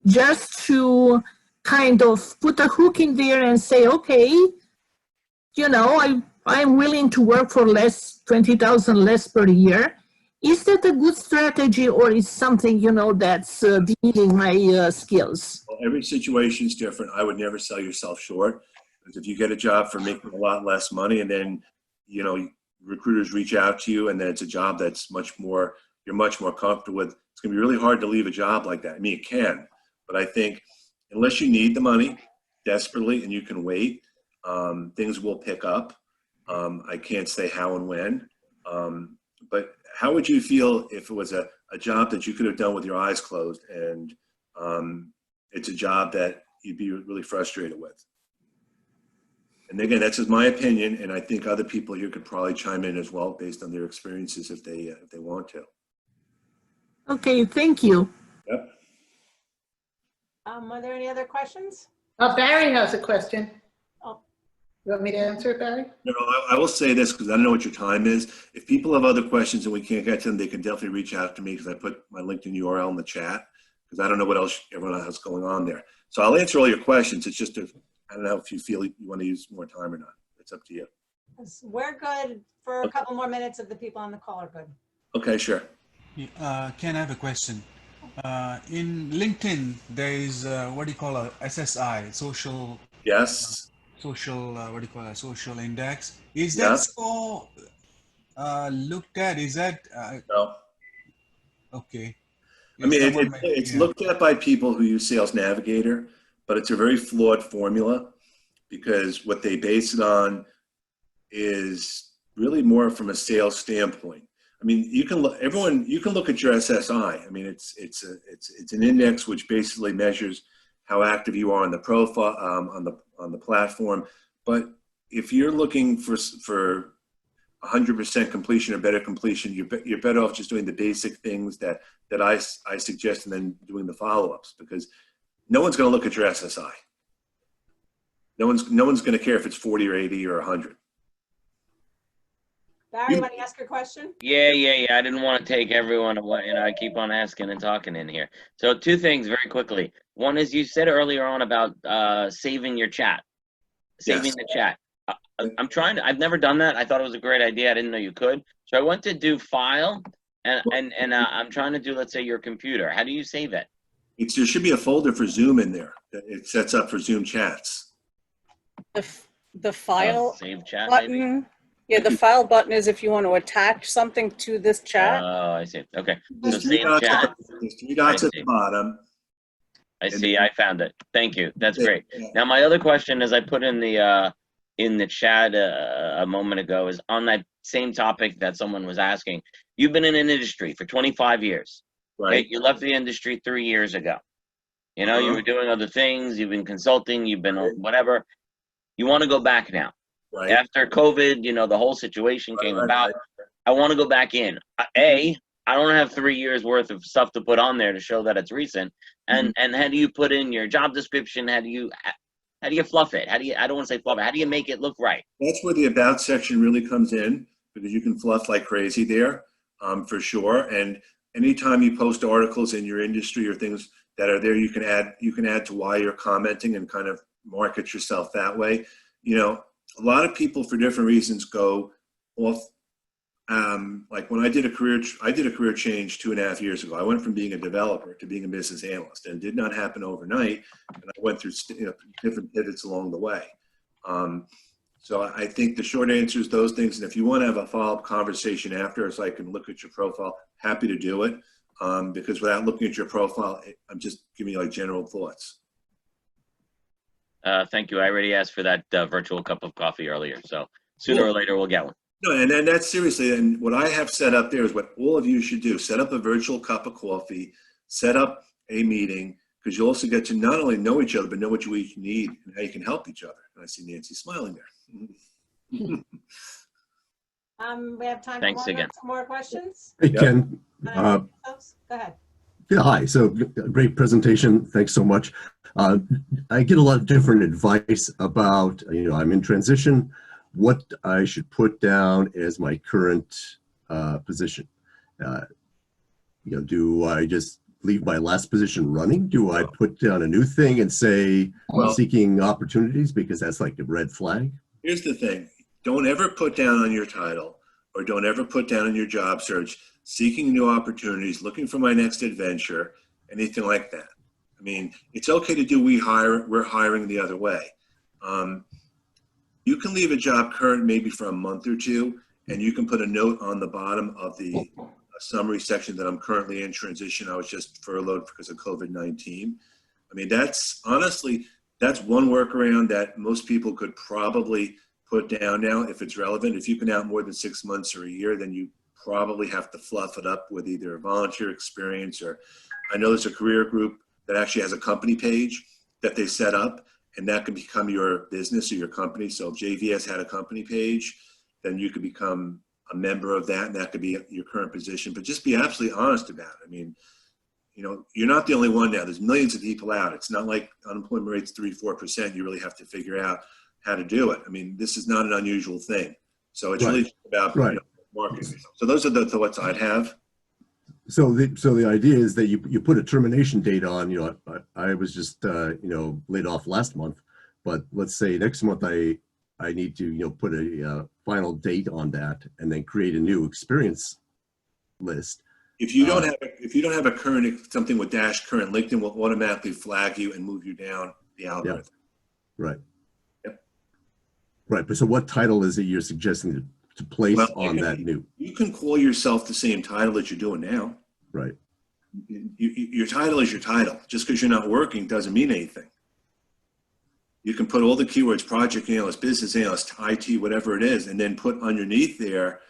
just to kind of put a hook in there and say, okay, I'm willing to work for less, 20,000 less per year. Is that a good strategy, or is something, that's demeaning my skills? Well, every situation is different. I would never sell yourself short. Because if you get a job for making a lot less money and then, recruiters reach out to you and then it's a job that's you're much more comfortable with, it's going to be really hard to leave a job like that. I mean, it can, but I think unless you need the money desperately and you can wait, things will pick up. I can't say how and when, but how would you feel if it was a job that you could have done with your eyes closed and it's a job that you'd be really frustrated with? And again, that's just my opinion, and I think other people here could probably chime in as well based on their experiences if they want to. Okay, thank you. Yep. Are there any other questions? Barry has a question. Oh. You want me to answer it, Barry? No, I will say this because I don't know what your time is. If people have other questions and we can't get to them, they can definitely reach out to me because I put my LinkedIn URL in the chat because I don't know what else everyone else going on there. So I'll answer all your questions. It's just I don't know if you feel you want to use more time or not. It's up to you. We're good for a couple more minutes if the people on the call are good. Okay, sure. Ken, I have a question. In LinkedIn, there is what do you call a SSI, social. Yes. Social, what do you call it? Social index. Is that so looked at? Is that? No. Okay. I mean, it's looked at by people who use Sales Navigator, but it's a very flawed formula because what they base it on is really more from a sales standpoint. I mean, you can look at your SSI. I mean, it's an index which basically measures how active you are on the profile on the platform. But if you're looking for 100% completion or better completion, you're better off just doing the basic things that I suggest and then doing the follow-ups, because no one's going to look at your SSI. No one's going to care if it's 40 or 80 or 100. Barry, you want to ask your question? Yeah. I didn't want to take everyone away. I keep on asking and talking in here. So 2 things very quickly. One is you said earlier on about saving your chat, saving the chat. I've never done that. I thought it was a great idea. I didn't know you could. So I went to do file and I'm trying to do, let's say, your computer. How do you save it? There should be a folder for Zoom in there that it sets up for Zoom chats. The file save chat button. maybe? Yeah, the file button is if you want to attach something to this chat. Oh, I see. Okay. There's So 3 save dots, chat. there's 3 dots at the bottom. I see. I found it. Thank you. That's great. Now, my other question, as I put in the chat a moment ago, is on that same topic that someone was asking. You've been in an industry for 25 years. Right. Okay? You left the industry 3 years ago. You were doing other things. You've been consulting. You've been whatever. You want to go back now. Right. After COVID, the whole situation came about. I want to go back in. I don't have 3 years worth of stuff to put on there to show that it's recent. And how do you put in your job description? How do you fluff it? I don't want to say fluff it. How do you make it look right? That's where the about section really comes in, because you can fluff like crazy there, for sure. And anytime you post articles in your industry or things that are there, you can add to why you're commenting and kind of market yourself that way. You know, a lot of people for different reasons go off. Like when I did a career change 2.5 years ago. I went from being a developer to being a business analyst, and it did not happen overnight. And I went through different pivots along the way. So I think the short answer is those things. And if you want to have a follow-up conversation after, so I can look at your profile, happy to do it. Because without looking at your profile, I'm just giving you like general thoughts. Thank you. I already asked for that virtual cup of coffee earlier, so sooner or later we'll get one. No, and then that's seriously, and what I have set up there is what all of you should do. Set up a virtual cup of coffee, set up a meeting, because you also get to not only know each other, but know what you each need and how you can help each other. And I see Nancy smiling there. We have time Thanks for again. more questions. Hey, Ken. Go ahead. Yeah, hi. So great presentation. Thanks so much. I get a lot of different advice about, I'm in transition, what I should put down as my current position. Do I just leave my last position running? Do I put down a new thing and say, seeking opportunities, because that's like a red flag? Here's the thing. Don't ever put down on your title, or don't ever put down on your job search, seeking new opportunities, looking for my next adventure, anything like that. I mean, it's okay to do we're hiring the other way. You can leave a job current maybe for a month or two, and you can put a note on the bottom of the summary section that I'm currently in transition. I was just furloughed because of COVID-19. I mean, that's one workaround that most people could probably put down now if it's relevant. If you've been out more than 6 months or a year, then you probably have to fluff it up with either a volunteer experience, or I know there's a career group that actually has a company page that they set up, and that can become your business or your company. So if JVS had a company page, then you could become a member of that, and that could be your current position. But just be absolutely honest about it. I mean, you're not the only one now. There's millions of people out. It's not like unemployment rate's 3-4%. You really have to figure out how to do it. I mean, this is not an unusual thing. So it's really about marketing. So those are the thoughts I'd have. So the idea is that you put a termination date on. I was just laid off last month, but let's say next month I need to put a final date on that, and then create a new experience list. If you don't have a current, something with current, LinkedIn will automatically flag you and move you down the algorithm. Yeah. Right. Yep. Right. But so what title is it you're suggesting to place on that new? You can call yourself the same title that you're doing now. Right. Your title is your title. Just because you're not working doesn't mean anything. You can put all the keywords, project analyst, business analyst, IT, whatever it is, and then put underneath there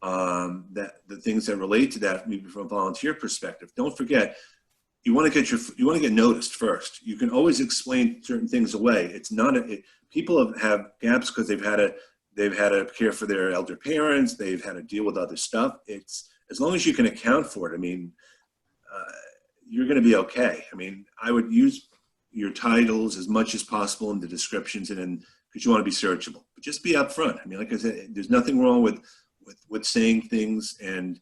that the things that relate to that, maybe from a volunteer perspective. Don't forget, you want to get noticed first. You can always explain certain things away. It's not people have gaps because they've had to care for their elder parents. They've had to deal with other stuff. It's as long as you can account for it. I mean, you're going to be okay. I mean, I would use your titles as much as possible in the descriptions, and because you want to be searchable. But just be upfront. I mean, like I said, there's nothing wrong with saying things and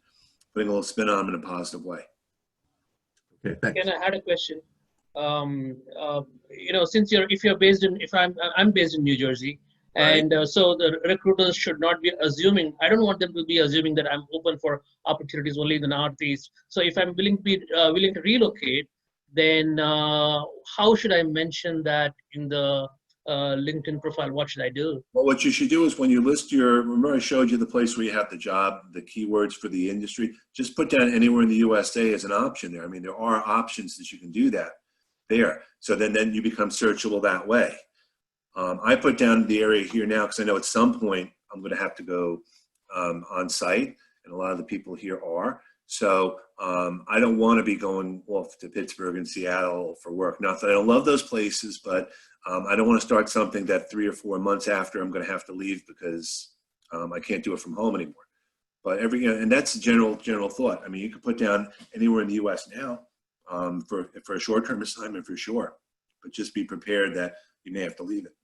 putting a little spin on them in a positive way. Okay, thanks. Ken, I had a question. Since I'm based in New Jersey, and so the recruiters should not be assuming. I don't want them to be assuming that I'm open for opportunities only in the Northeast. So if I'm willing to relocate, then how should I mention that in the LinkedIn profile? What should I do? Well, what you should do is when you list remember I showed you the place where you have the job, the keywords for the industry, just put down anywhere in the USA as an option there. I mean, there are options that you can do that there. So then you become searchable that way. I put down the area here now because I know at some point I'm going to have to go on site, and a lot of the people here are. So I don't want to be going off to Pittsburgh and Seattle for work. Not that I don't love those places, but I don't want to start something that 3 or 4 months after I'm going to have to leave because I can't do it from home anymore. But and that's a general thought. I mean, you could put down anywhere in the U.S. now for a short-term assignment for sure, but just be prepared that you may have to leave it.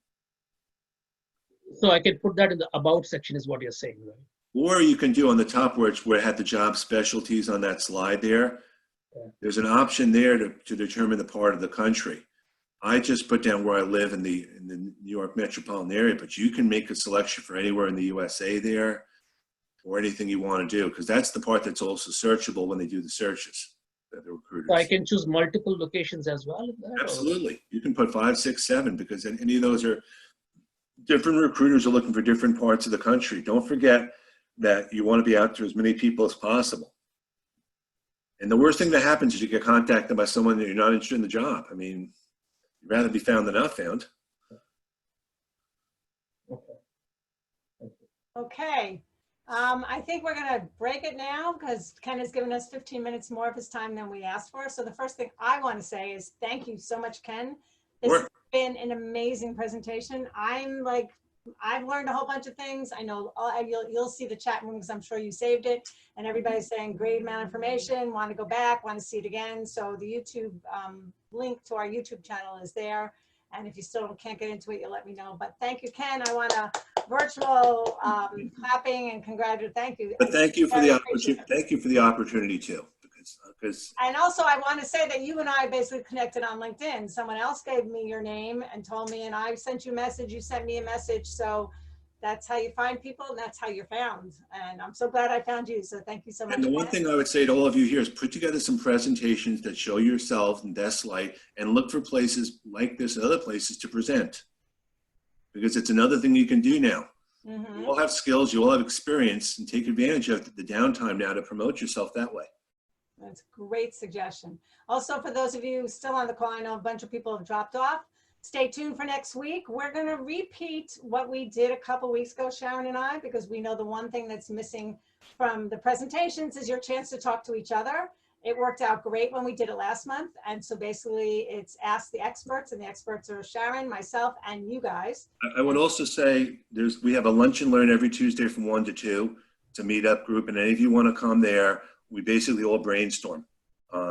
So I can put that in the about section is what you're saying, right? Or you can do on the top where it had the job specialties on that slide there. Yeah. There's an option there to determine the part of the country. I just put down where I live in the New York metropolitan area, but you can make a selection for anywhere in the USA there, or anything you want to do, because that's the part that's also searchable when they do the searches, the recruiters. So I can choose multiple locations as well? Is that, or- Absolutely. You can put 5, 6, 7, because any of those are different recruiters are looking for different parts of the country. Don't forget that you want to be out to as many people as possible. And the worst thing that happens is you get contacted by someone that you're not interested in the job. I mean, you'd rather be found than not found. Okay. I think we're going to break it now because Ken has given us 15 minutes more of his time than we asked for. So the first thing I want to say is thank you so much, Ken. This has been an amazing presentation. I've learned a whole bunch of things. I know you'll see the chat room because I'm sure you saved it, and everybody's saying great amount of information, want to go back, want to see it again. So the YouTube link to our YouTube channel is there. And if you still can't get into it, you'll let me know. But thank you, Ken. I want to virtual clapping and congratulate. Thank you. But thank you for the opportunity. Thank you for the opportunity too, because. And also, I want to say that you and I basically connected on LinkedIn. Someone else gave me your name and told me, and I sent you a message. You sent me a message. So that's how you find people, and that's how you're found. And I'm so glad I found you. So thank you so much. And the one thing I would say to all of you here is put together some presentations that show yourself in best light, and look for places like this and other places to present. Because it's another thing you can do now. Mm-hmm. You all have skills, you all have experience, and take advantage of the downtime now to promote yourself that way. That's a great suggestion. Also, for those of you still on the call, I know a bunch of people have dropped off. Stay tuned for next week. We're going to repeat what we did a couple weeks ago, Sharon and I, because we know the one thing that's missing from the presentations is your chance to talk to each other. It worked out great when we did it last month. And so basically it's Ask the Experts, and the experts are Sharon, myself, and you guys. I would also say we have a lunch and learn every Tuesday from 1 to 2. It's a meetup group, and any of you want to come there, we basically all brainstorm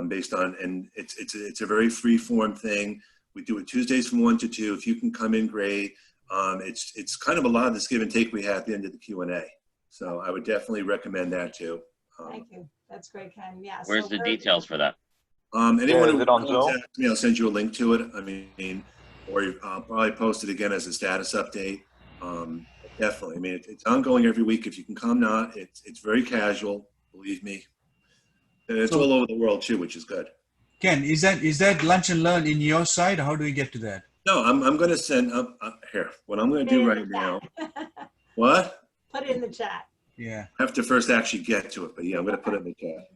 based on, and it's a very free form thing. We do it Tuesdays from 1 to 2. If you can come in, great. It's kind of a lot of this give and take we have at the end of the Q&A. So I would definitely recommend that too. Thank you. That's great, Ken. Yeah. Where's the details for that? Anyone who contacts me, I'll send you a link to it. I mean, or I'll probably post it again as a status update. Definitely. I mean, it's ongoing every week. If you can come, it's very casual, believe me. And it's all over the world too, which is good. Ken, is that lunch and learn in your side? How do we get to that? No, I'm going to send here. What I'm going to do right now. What? Put it in the chat. Yeah. I have to first actually get to it, but yeah, I'm going to put it in the chat.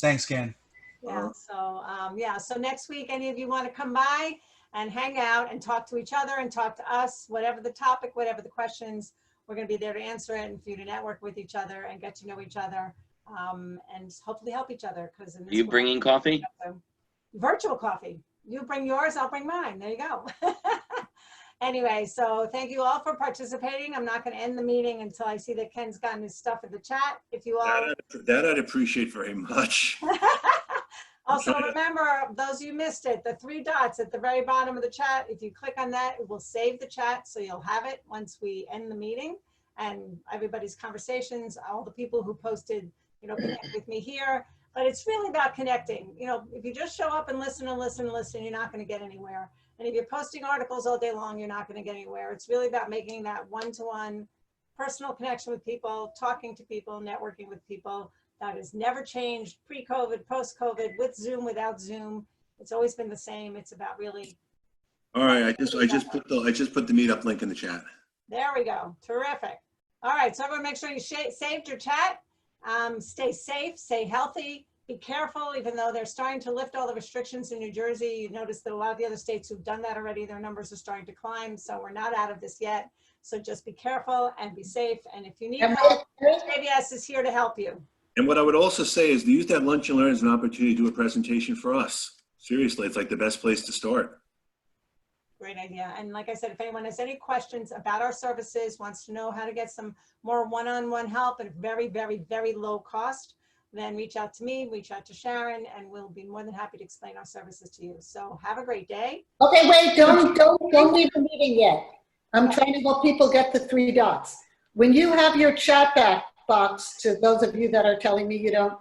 Thanks, Ken. Yeah. So next week, any of you want to come by and hang out and talk to each other and talk to us, whatever the topic, whatever the questions, we're going to be there to answer it and for you to network with each other and get to know each other. And hopefully help each other. Because Are you bringing coffee? Virtual coffee. You bring yours, I'll bring mine. There you go. Anyway, so thank you all for participating. I'm not going to end the meeting until I see that Ken's gotten his stuff in the chat. If you all that I'd appreciate very much. Also remember, those of you missed it, the 3 dots at the very bottom of the chat. If you click on that, it will save the chat, so you'll have it once we end the meeting. And everybody's conversations, all the people who posted, connect with me here. But it's really about connecting. If you just show up and listen and listen and listen, you're not going to get anywhere. And if you're posting articles all day long, you're not going to get anywhere. It's really about making that one-to-one personal connection with people, talking to people, networking with people. That has never changed pre-COVID, post-COVID, with Zoom, without Zoom. It's always been the same. It's about really. All right, I just put the meetup link in the chat. There we go. Terrific. All right, so everyone make sure you saved your chat. Stay safe, stay healthy, be careful, even though they're starting to lift all the restrictions in New Jersey. You notice that a lot of the other states who've done that already, their numbers are starting to climb. So we're not out of this yet. So just be careful and be safe. And if you need help, JBS is here to help you. And what I would also say is to use that lunch and learn as an opportunity to do a presentation for us. Seriously, it's like the best place to start. Great idea. And like I said, if anyone has any questions about our services, wants to know how to get some more one-on-one help at very, very, very low cost, then reach out to me, reach out to Sharon, and we'll be more than happy to explain our services to you. So have a great day. Okay, wait, don't leave the meeting yet. I'm trying to help people get the 3 dots. When you have your chat box, to those of you that are telling me you don't,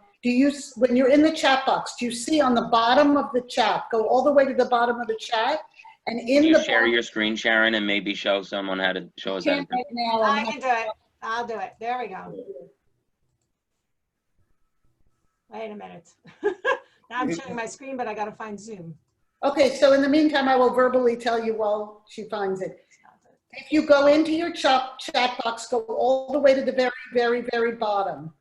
when you're in the chat box, do you see on the bottom of the chat, go all the way to the bottom of the chat, And Can in you the share box, your screen, Sharon, and maybe show someone how to show us how to can't do right it? now. I can do it. I'll do it. There we go. Wait a minute. Now I'm showing my screen, but I gotta find Zoom. Okay, so in the meantime, I will verbally tell you while she finds it. If you go into your chat box, go all the way to the very, very, very bottom.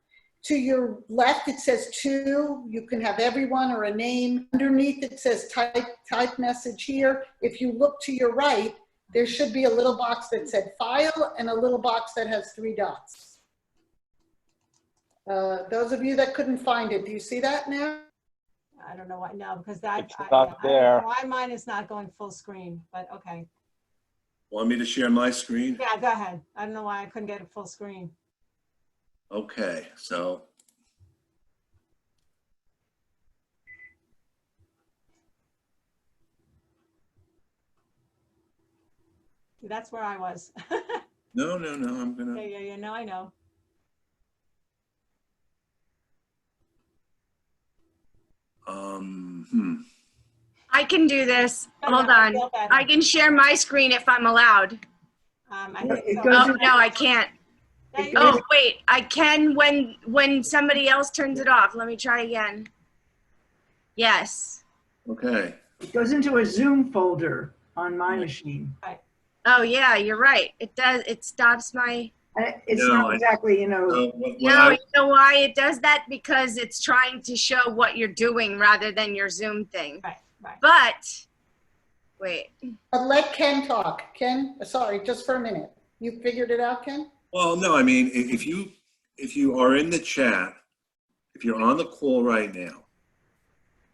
To your left, it says to. You can have everyone or a name. Underneath, it says type message here. If you look to your right, there should be a little box that said file and a little box that has 3 dots. Those of you that couldn't find it, do you see that now? I don't know why, no, because that, It's I not don't know there. why mine is not going full screen, but okay. Want me to share my screen? Yeah, go ahead. I don't know why I couldn't get it full screen. Okay, so. See, that's where I was. No, I'm gonna. Yeah, no, I know. I can do this. Oh, Hold yeah, I on. feel better. I can share my screen if I'm allowed. I think It so. goes Oh, in- no, I can't. Yeah, you Oh, can- wait, I can when somebody else turns it off. Let me try again. Yes. Okay. It goes into a Zoom folder on my machine. Oh, yeah, you're right. It does. It stops my. It's No, not exactly, you know, No, you know why it does that? Because it's trying to show what you're doing rather than your Zoom thing. Right. But, wait. But let Ken talk. Ken, sorry, just for a minute. You figured it out, Ken? Well, no, I mean, if you are in the chat, if you're on the call right now,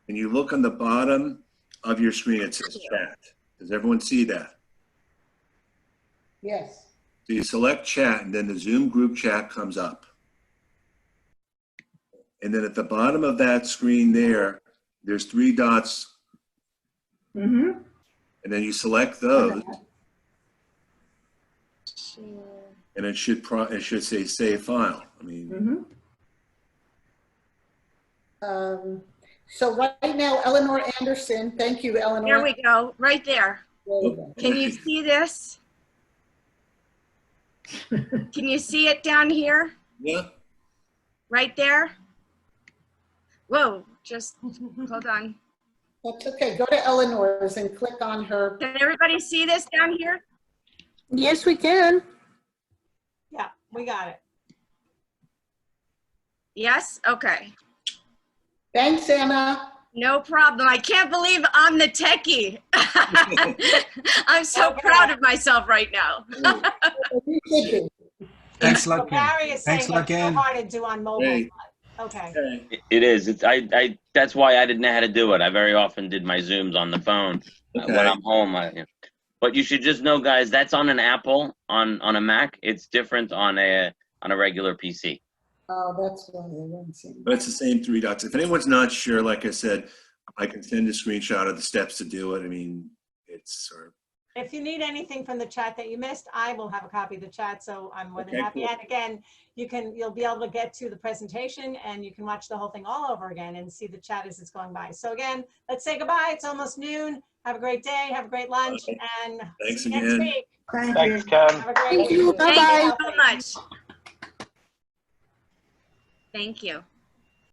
and you look on the bottom of your screen, it says chat. Does everyone see that? Yes. So you select chat, and then the Zoom group chat comes up. And then at the bottom of that screen there's 3 dots. Mm-hmm. And then you select those. And it should say save file. I mean. So right now, Eleanor Anderson, thank you, Eleanor. Here we go, right there. There Can you see this? Can you see it down here? Yeah. Right there? Whoa, just hold on. That's okay. Go to Eleanor's and click on her. Can everybody see this down here? Yes, we can. Yeah, we got it. Yes? Okay. Thanks, Anna. No problem. I can't believe I'm the techie. I'm so proud of myself right now. Thanks a lot, So Ken. Barry is Thanks saying a lot, it's so Ken. hard to do on mobile. Great. Okay. It is. It's I. That's why I didn't know how to do it. I very often did my Zooms on the phone when I'm home. But you should just know, guys, that's on an Apple. On a Mac, it's different on a regular PC. Oh, that's why they weren't seeing. But it's the same 3 dots. If anyone's not sure, like I said, I can send a screenshot of the steps to do it. I mean, it's sort of. If you need anything from the chat that you missed, I will have a copy of the chat, so I'm more than Okay, happy. cool. And again, you'll be able to get to the presentation and you can watch the whole thing all over again and see the chat as it's going by. So again, let's say goodbye. It's almost noon. Have a great day. Have a great lunch. And Thanks see you next again. week. Thanks, Ken. Have a great Thank you. week. Bye-bye. Thank you so much. Thank you.